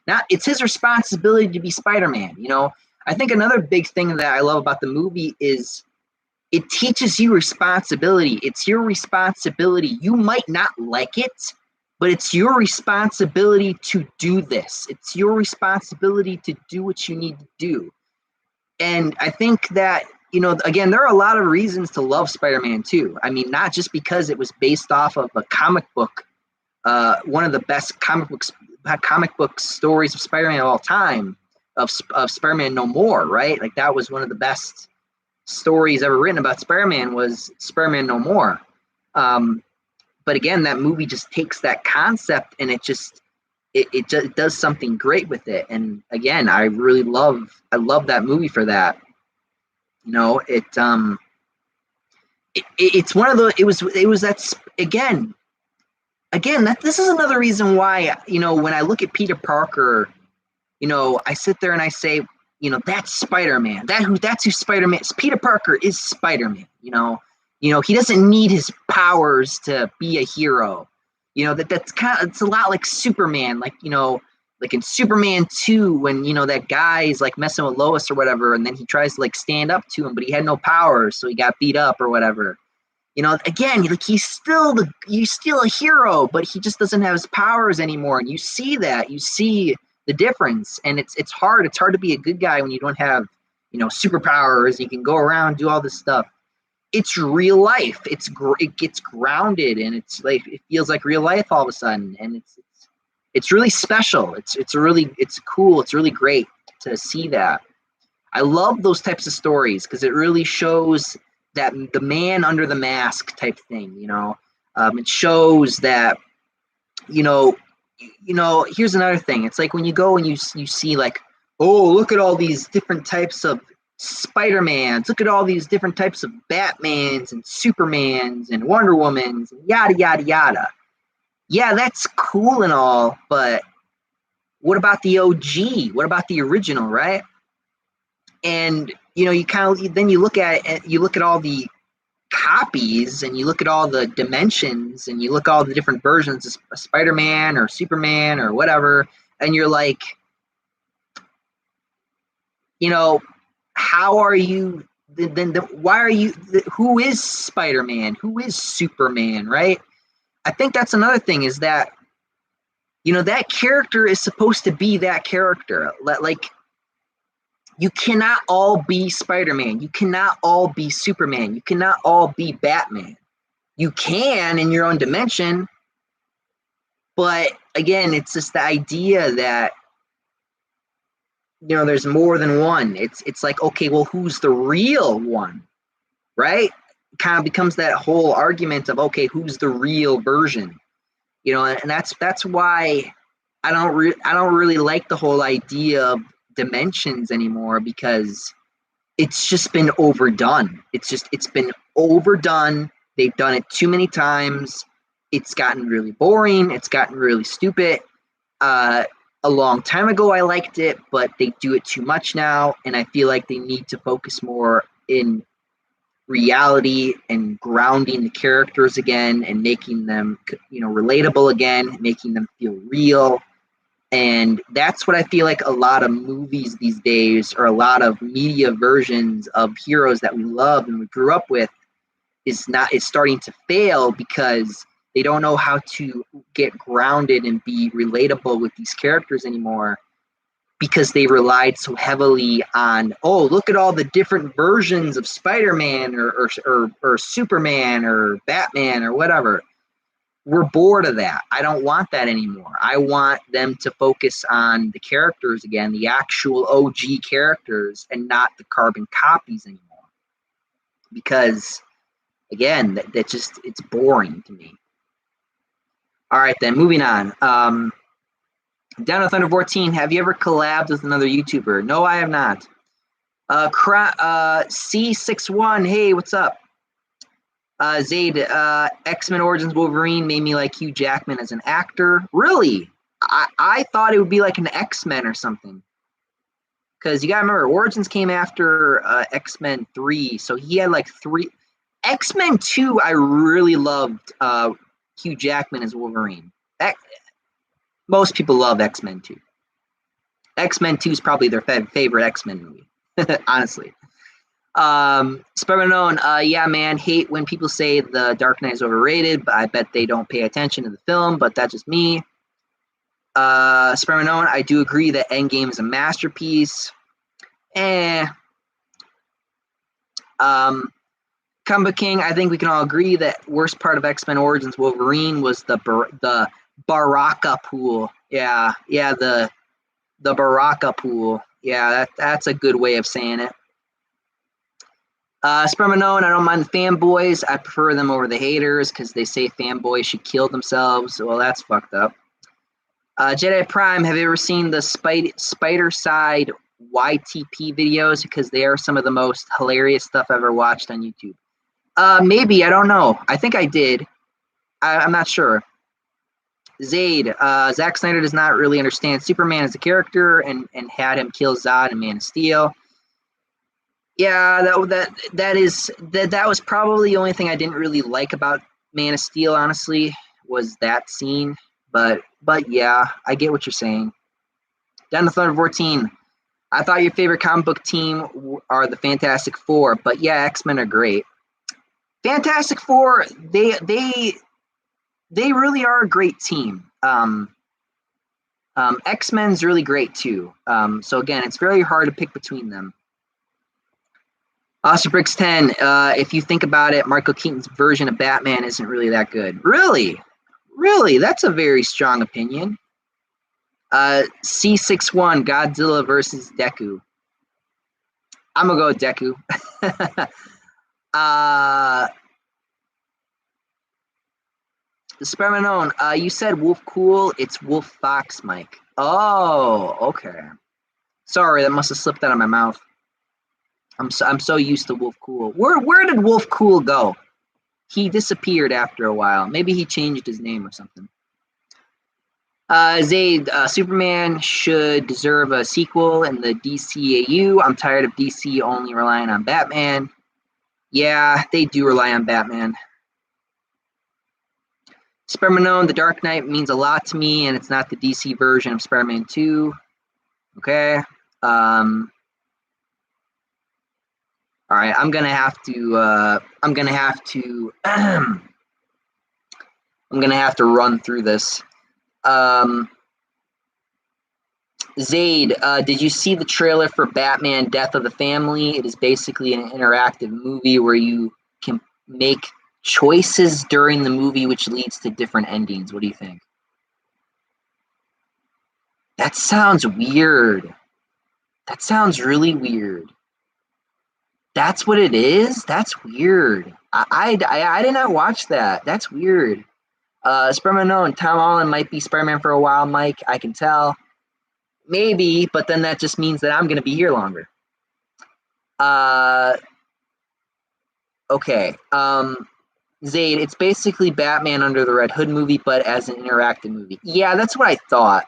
not it's his responsibility to be Spider-Man. I think another big thing that I love about the movie is it teaches you responsibility. It's your responsibility. You might not like it, but it's your responsibility to do this. It's your responsibility to do what you need to do. And I think that, again, there are a lot of reasons to love Spider-Man too. I mean, not just because it was based off of a comic book, one of the best comic book stories of Spider-Man of all time, of Spider-Man No More, right? Like that was one of the best stories ever written about Spider-Man, was Spider-Man No More. But again, that movie just takes that concept and it just does something great with it. And again, I love that movie for that. It's one of the, it was that's again, that this is another reason why, when I look at Peter Parker, I sit there and I say, that's Spider-Man. That's who Spider-Man is. Peter Parker is Spider-Man. He doesn't need his powers to be a hero. That's it's a lot like Superman. Like like in Superman 2, when that guy's like messing with Lois or whatever, and then he tries to like stand up to him, but he had no powers, so he got beat up or whatever. Again, like he's still a hero, but he just doesn't have his powers anymore. And you see that. You see the difference, and it's hard. It's hard to be a good guy when you don't have superpowers. You can go around, do all this stuff. It's real life. It gets grounded, and it's like it feels like real life all of a sudden, and it's really special. It's cool. It's really great to see that. I love those types of stories because it really shows that the man under the mask type thing. It shows that here's another thing. It's like when you go and you see like, oh, look at all these different types of Spider-Mans. Look at all these different types of Batmans and Supermans and Wonder Womans and yada, yada, yada. Yeah, that's cool and all, but what about the OG? What about the original, right? And, you kind of, then you look at all the copies, and you look at all the dimensions, and you look at all the different versions of Spider-Man or Superman or whatever, and you're like, how are you then why are you who is Spider-Man, who is Superman, right? I think that's another thing, is that that character is supposed to be that character. Like, you cannot all be Spider-Man, you cannot all be Superman, you cannot all be Batman. You can in your own dimension, but again, it's just the idea that there's more than one. It's like, okay, well, who's the real one, right? It kind of becomes that whole argument of, okay, who's the real version, and that's why I don't really like the whole idea of dimensions anymore, because it's just been overdone. It's been overdone. They've done it too many times. It's gotten really boring. It's gotten really stupid. A long time ago, I liked it, but they do it too much now, and I feel like they need to focus more in reality and grounding the characters again, and making them, relatable again, making them feel real. And that's what I feel like a lot of movies these days, or a lot of media versions of heroes that we love and we grew up with, is starting to fail, because they don't know how to get grounded and be relatable with these characters anymore. because they relied so heavily on, oh, look at all the different versions of Spider-Man or Superman or Batman or whatever. We're bored of that. I don't want that anymore. I want them to focus on the characters again, the actual OG characters, and not the carbon copies anymore. Because, again, that just, it's boring to me. All right, then, moving on. Down to Thunder 14, have you ever collabed with another YouTuber? No, I have not. C61, hey, what's up? Zayd, X-Men Origins Wolverine made me like Hugh Jackman as an actor. Really? I thought it would be like an X-Men or something. Because you got to remember, Origins came after X-Men 3, so he had like 3. X-Men 2, I really loved Hugh Jackman as Wolverine. Most people love X-Men 2. X-Men 2 is probably their favorite X-Men movie, honestly. Spider-Man, yeah, man, hate when people say the Dark Knight is overrated, but I bet they don't pay attention to the film, but that's just me. Spider-Man, I do agree that Endgame is a masterpiece. Comic King, I think we can all agree that worst part of X-Men Origins Wolverine was the Baraka pool. Yeah, the Baraka pool. Yeah, that's a good way of saying it. Spermanone, I don't mind the fanboys. I prefer them over the haters because they say fanboys should kill themselves. Well, that's fucked up. Jedi Prime, have you ever seen the Spider Side YTP videos? Because they are some of the most hilarious stuff I've ever watched on YouTube. Maybe, I don't know. I think I did. I'm not sure. Zayd, Zack Snyder does not really understand Superman as a character and had him kill Zod in Man of Steel. Yeah, that was probably the only thing I didn't really like about Man of Steel, honestly, was that scene. But yeah, I get what you're saying. Down to Thunder 14. I thought your favorite comic book team are the Fantastic Four, but yeah, X-Men are great. Fantastic Four, they really are a great team. X-Men's really great too. So again, it's very hard to pick between them. Oscar Bricks 10, if you think about it, Michael Keaton's version of Batman isn't really that good. Really? Really? That's a very strong opinion. C61, Godzilla versus Deku. I'm going to go with Deku. Spermanone, you said Wolf Cool. It's Wolf Fox, Mike. Oh, okay. Sorry, that must have slipped out of my mouth. I'm so used to Wolf Cool. Where did Wolf Cool go? He disappeared after a while. Maybe he changed his name or something. Zayd, Superman should deserve a sequel in the DCAU. I'm tired of DC only relying on Batman. Yeah, they do rely on Batman. Spider-Man, The Dark Knight means a lot to me, and it's not the DC version of Spider-Man 2. Okay. All right, I'm gonna have to run through this. Zayd, did you see the trailer for Batman: Death of the Family? It is basically an interactive movie where you can make choices during the movie, which leads to different endings. What do you think? That sounds weird. That sounds really weird. That's what it is? That's weird. I did not watch that. That's weird. Spider-Man, Tom Holland might be Spider-Man for a while, Mike. I can tell. Maybe, but then that just means that I'm going to be here longer. Okay. Zayd, it's basically Batman Under the Red Hood movie, but as an interactive movie. Yeah, that's what I thought.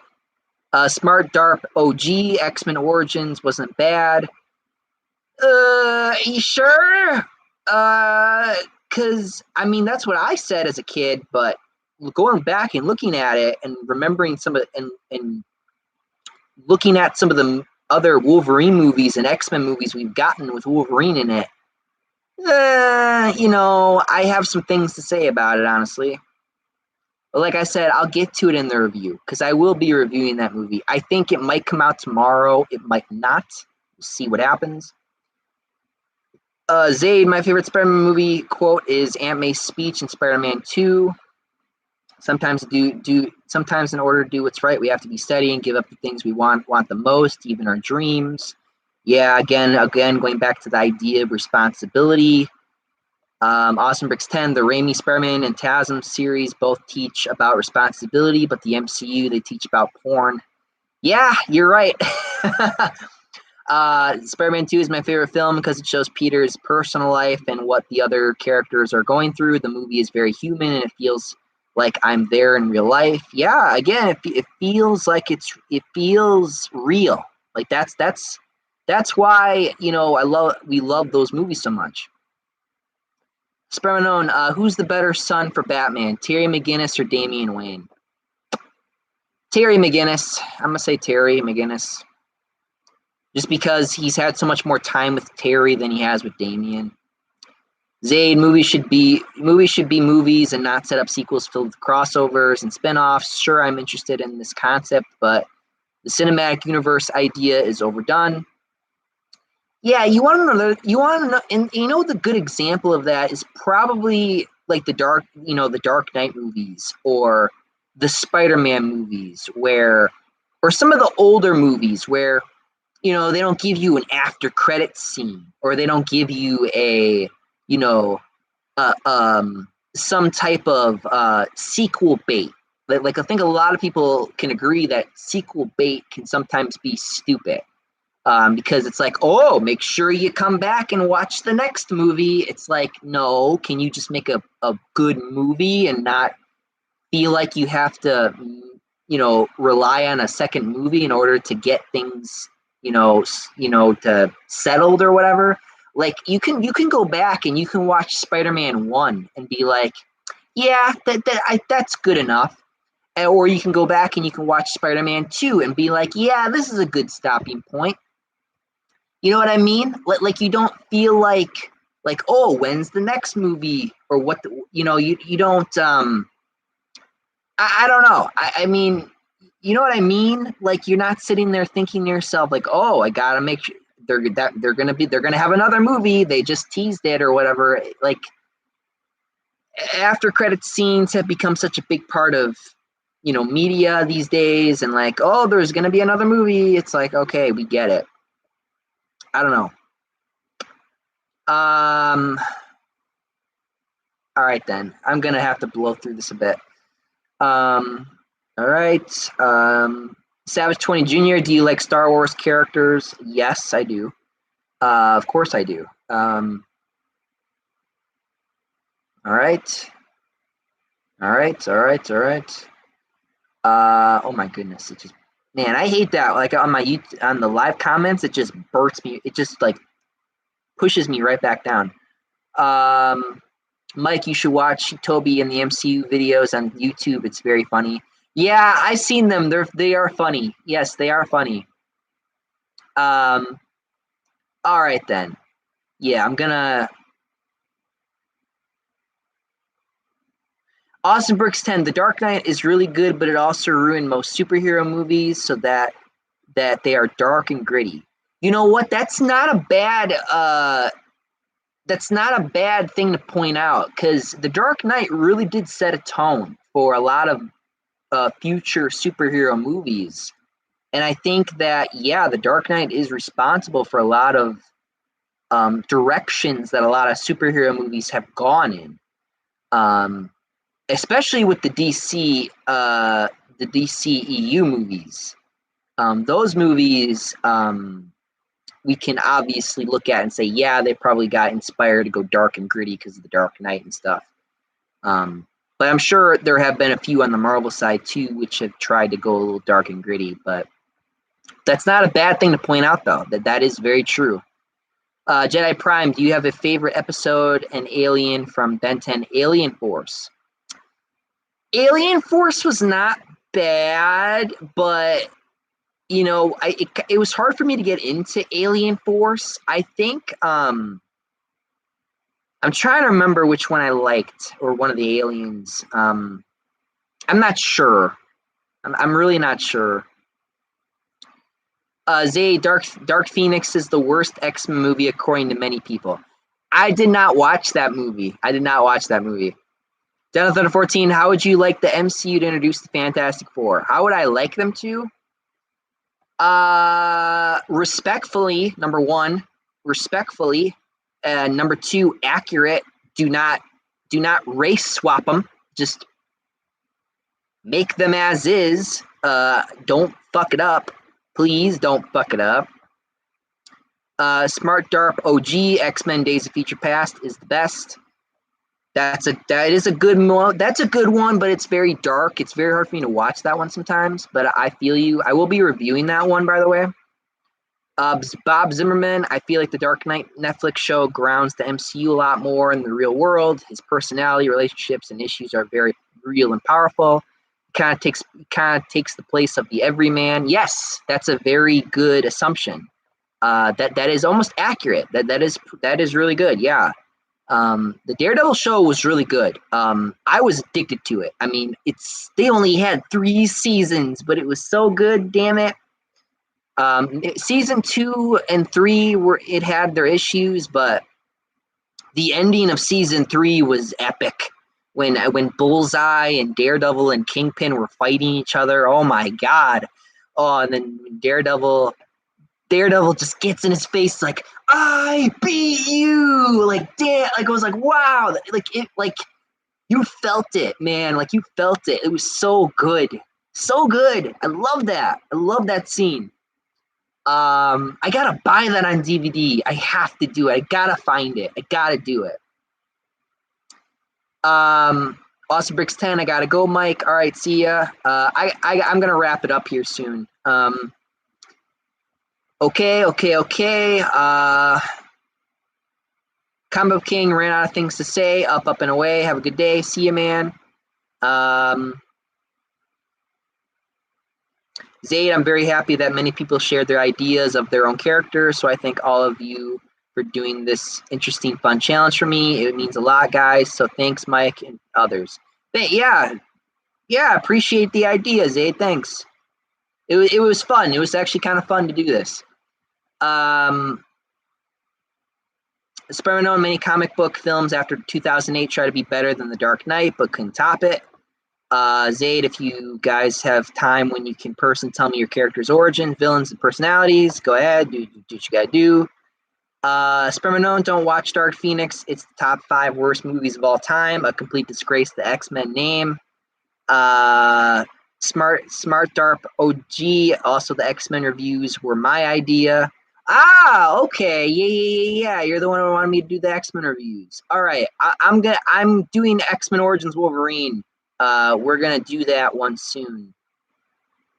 Smart Darp OG, X-Men Origins wasn't bad. You sure? Because, I mean, that's what I said as a kid, but going back and looking at it and remembering some of and looking at some of the other Wolverine movies and X-Men movies we've gotten with Wolverine in it, I have some things to say about it, honestly. But like I said, I'll get to it in the review because I will be reviewing that movie. I think it might come out tomorrow. It might not. We'll see what happens. Zayd, my favorite Spider-Man movie quote is Aunt May's speech in Spider-Man 2. Sometimes sometimes in order to do what's right, we have to be steady and give up the things we want the most, even our dreams. Yeah, again, going back to the idea of responsibility. Austin Bricks 10, the Raimi Spider-Man and TASM series both teach about responsibility, but the MCU, they teach about porn. Yeah, you're right. Spider-Man 2 is my favorite film because it shows Peter's personal life and what the other characters are going through. The movie is very human and it feels like I'm there in real life. Yeah, again, it feels like it feels real. Like that's why, you know, we love those movies so much. Spider-Man, who's the better son for Batman, Terry McGinnis or Damian Wayne? Terry McGinnis. I'm gonna say Terry McGinnis. Just because he's had so much more time with Terry than he has with Damian. Zayd, movies should be movies and not set up sequels filled with crossovers and spinoffs. Sure, I'm interested in this concept, but the cinematic universe idea is overdone. Yeah, you want to know, and you know the good example of that is probably like the Dark Knight movies or the Spider-Man movies or some of the older movies where, you know, they don't give you an after credits scene or they don't give you a, you know, some type of sequel bait. Like I think a lot of people can agree that sequel bait can sometimes be stupid. Because it's like, oh, make sure you come back and watch the next movie. It's like, no, can you just make a good movie and not feel like you have to, you know, rely on a second movie in order to get things, to settled or whatever? Like you can go back and you can watch Spider-Man 1 and be like, yeah, that's good enough. Or you can go back and you can watch Spider-Man 2 and be like, yeah, this is a good stopping point. You know what I mean? Like you don't feel like oh, when's the next movie or what? You don't. I don't know. I mean, you know what I mean? Like you're not sitting there thinking to yourself like, oh, I gotta make sure they're gonna have another movie. They just teased it or whatever. Like after credit scenes have become such a big part of media these days, and like, oh, there's gonna be another movie. It's like, okay, we get it. I don't know. All right then. I'm gonna have to blow through this a bit. All right. Savage 20 Jr. Do you like Star Wars characters? Yes, I do. Of course I do. All right. All right. All right. All right. Oh my goodness! It just, man, I hate that. Like on the live comments, it just bursts me. It just like pushes me right back down. Mike, you should watch Toby and the MCU videos on YouTube. It's very funny. Yeah, I've seen them. They are funny. Yes, they are funny. All right then. Yeah, I'm gonna. Austin Brooks 10. The Dark Knight is really good, but it also ruined most superhero movies so that they are dark and gritty. You know what? That's not a bad thing to point out, because The Dark Knight really did set a tone for a lot of future superhero movies. And I think that, yeah, The Dark Knight is responsible for a lot of directions that a lot of superhero movies have gone in, especially with the DCEU movies. Those movies we can obviously look at and say, yeah, they probably got inspired to go dark and gritty because of The Dark Knight and stuff. But I'm sure there have been a few on the Marvel side too, which have tried to go a little dark and gritty. But that's not a bad thing to point out, though. That is very true. Jedi Prime, do you have a favorite episode and alien from Ben 10? Alien Force. Alien Force was not bad, but it was hard for me to get into Alien Force. I think I'm trying to remember which one I liked, or one of the aliens. I'm not sure. I'm really not sure. Zay, Dark Phoenix is the worst X-Men movie according to many people. I did not watch that movie. Jonathan 14, how would you like the MCU to introduce the Fantastic Four? How would I like them to? Respectfully, number one, respectfully, and number two, accurate. Do not race swap them. Just make them as is. Don't fuck it up. Please don't fuck it up. Smart Darp OG X-Men Days of Future Past is the best. That is a good one. That's a good one, but it's very dark. It's very hard for me to watch that one sometimes. But I feel you. I will be reviewing that one, by the way. Bob Zimmerman, I feel like the Dark Knight Netflix show grounds the MCU a lot more in the real world. His personality, relationships, and issues are very real and powerful. Kind of takes the place of the everyman. Yes, that's a very good assumption. That is almost accurate. That is really good. Yeah. The Daredevil show was really good. I was addicted to it. I mean, they only had 3 seasons, but it was so good. Damn it. Season 2 and 3 it had their issues, but the ending of season 3 was epic. When Bullseye and Daredevil and Kingpin were fighting each other, oh my god! Oh, and then Daredevil just gets in his face like, I beat you, like damn, like I was like, wow, like you felt it, man, like you felt it. It was so good. I love that scene. I gotta buy that on DVD. I have to do it. I gotta find it. I gotta do it. Austin Bricks 10. I gotta go, Mike. All right, see ya. I'm gonna wrap it up here soon. Okay. Combo King ran out of things to say. Up and away. Have a good day. See ya, man. Zaid, I'm very happy that many people shared their ideas of their own characters. So I thank all of you for doing this interesting, fun challenge for me. It means a lot, guys. So thanks, Mike and others. Yeah, appreciate the ideas, Zaid. Thanks. It was fun. It was actually kind of fun to do this. Spider-Man, many comic book films after 2008 try to be better than The Dark Knight, but couldn't top it. Zaid, if you guys have time when you can tell me your character's origin, villains, and personalities, go ahead, do what you gotta do. Spermanon, don't watch Dark Phoenix. It's the top 5 worst movies of all time. A complete disgrace to the X-Men name. Smart Darp OG, also the X-Men reviews were my idea. Okay, yeah. You're the one who wanted me to do the X-Men reviews. All right, I'm doing X-Men Origins Wolverine. We're gonna do that one soon.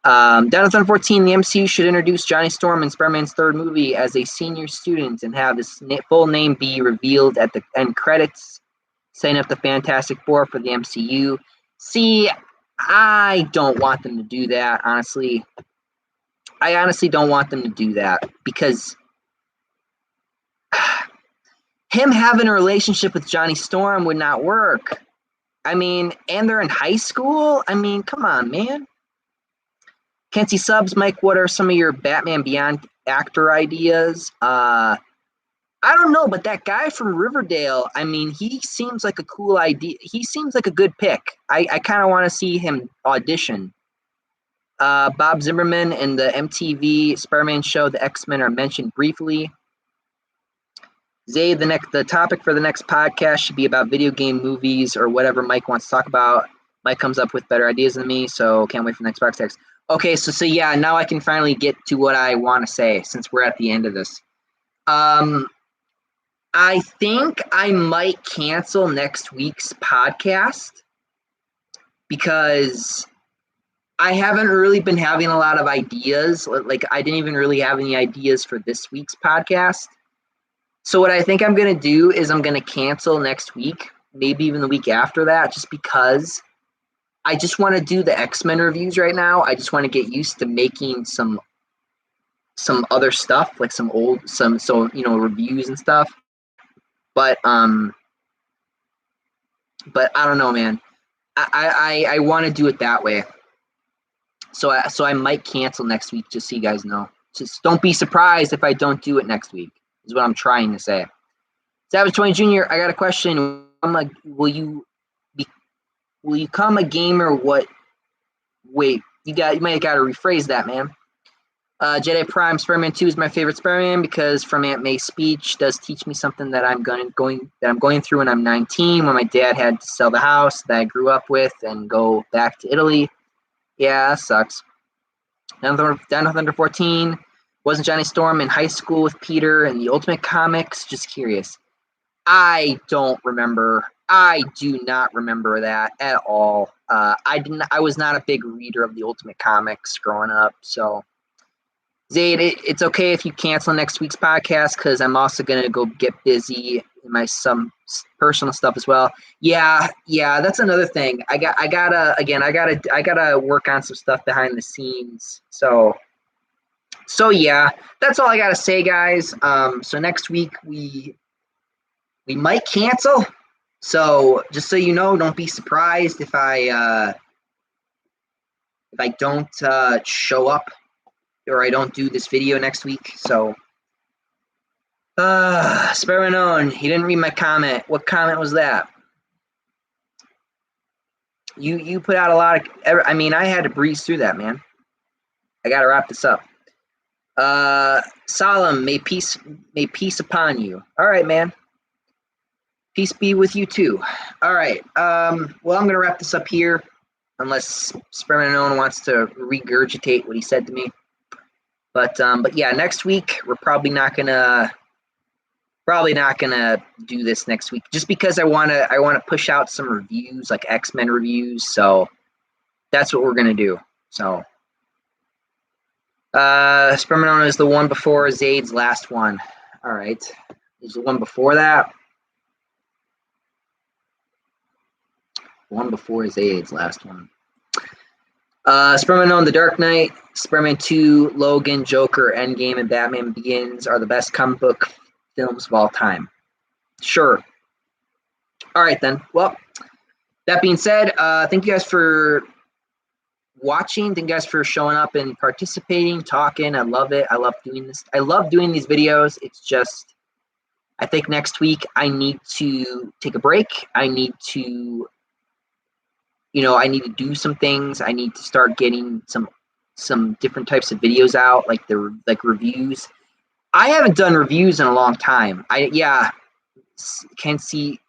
Down 14, the MCU should introduce Johnny Storm in Spider-Man's 3rd movie as a senior student and have his full name be revealed at the end credits, setting up the Fantastic Four for the MCU. See, I don't want them to do that, honestly. I honestly don't want them to do that because him having a relationship with Johnny Storm would not work. I mean, and they're in high school? I mean, come on, man. Kenzie Subs, Mike, what are some of your Batman Beyond actor ideas? I don't know, but that guy from Riverdale, I mean, he seems like a cool idea. He seems like a good pick. I kind of want to see him audition. Bob Zimmerman and the MTV Spider-Man show, the X-Men, are mentioned briefly. Zay, the topic for the next podcast should be about video game movies or whatever Mike wants to talk about. Mike comes up with better ideas than me, so can't wait for the next box text. Okay, so yeah, now I can finally get to what I want to say since we're at the end of this. I think I might cancel next week's podcast because I haven't really been having a lot of ideas. Like, I didn't even really have any ideas for this week's podcast. So what I think I'm going to do is I'm going to cancel next week, maybe even the week after that, just because I just want to do the X-Men reviews right now. I just want to get used to making some other stuff, like reviews and stuff. But I don't know, man. I want to do it that way. So I might cancel next week, just so you guys know. Just don't be surprised if I don't do it next week, is what I'm trying to say. Savage 20 Jr., I got a question. I'm like, will you become a gamer? What? Wait, you might have got to rephrase that, man. Jedi Prime Spider-Man 2 is my favorite Spider-Man because from Aunt May's speech does teach me something that I'm going through when I'm 19, when my dad had to sell the house that I grew up with and go back to Italy. Yeah, that sucks. Down of Thunder 14. Wasn't Johnny Storm in high school with Peter in the Ultimate Comics? Just curious. I don't remember. I do not remember that at all. I was not a big reader of the Ultimate Comics growing up, so Zayd, it's okay if you cancel next week's podcast because I'm also gonna go get busy in some personal stuff as well. Yeah, that's another thing. I gotta work on some stuff behind the scenes. So yeah, that's all I gotta say, guys. So next week we might cancel. So just so you know, don't be surprised if I don't show up or I don't do this video next week. So Spider-Man Own, he didn't read my comment. What comment was that? You put out a lot of, I mean, I had to breeze through that, man. I gotta wrap this up. Solemn, may peace upon you. All right, man. Peace be with you too. All right. Well, I'm gonna wrap this up here, unless Spider-Man Own wants to regurgitate what he said to me. But yeah, next week we're probably not gonna do this next week, just because I wanna push out some reviews, like X-Men reviews. So that's what we're gonna do. So Spider-Man is the one before Zayd's last one. All right, is the one before that. One before Zayd's last one. Spider-Man on The Dark Knight, Spider-Man 2, Logan, Joker, Endgame, and Batman Begins are the best comic book films of all time. Sure. All right, then. Well, that being said, thank you guys for watching. Thank you guys for showing up and participating, talking. I love it. I love doing this. I love doing these videos. It's just, I think next week I need to take a break. I need to do some things. I need to start getting some different types of videos out, like reviews. I haven't done reviews in a long time. Can see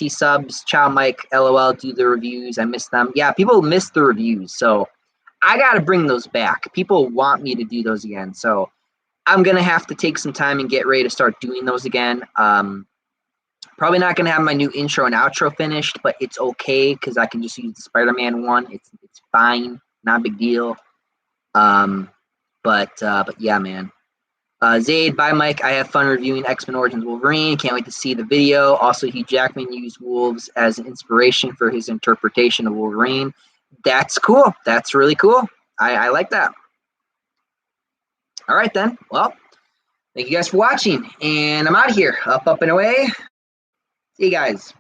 subs, Chow Mike, LOL, do the reviews. I miss them. Yeah, people miss the reviews, so I got to bring those back. People want me to do those again, so I'm gonna have to take some time and get ready to start doing those again. Probably not going to have my new intro and outro finished, but it's okay because I can just use the Spider-Man one. It's fine, not a big deal. But yeah, man. Zayd, bye, Mike. I have fun reviewing X-Men Origins Wolverine. Can't wait to see the video. Also, Hugh Jackman used wolves as an inspiration for his interpretation of Wolverine. That's cool. That's really cool. I like that. All right, then. Well, thank you guys for watching, and I'm out of here. Up, and away. See you guys.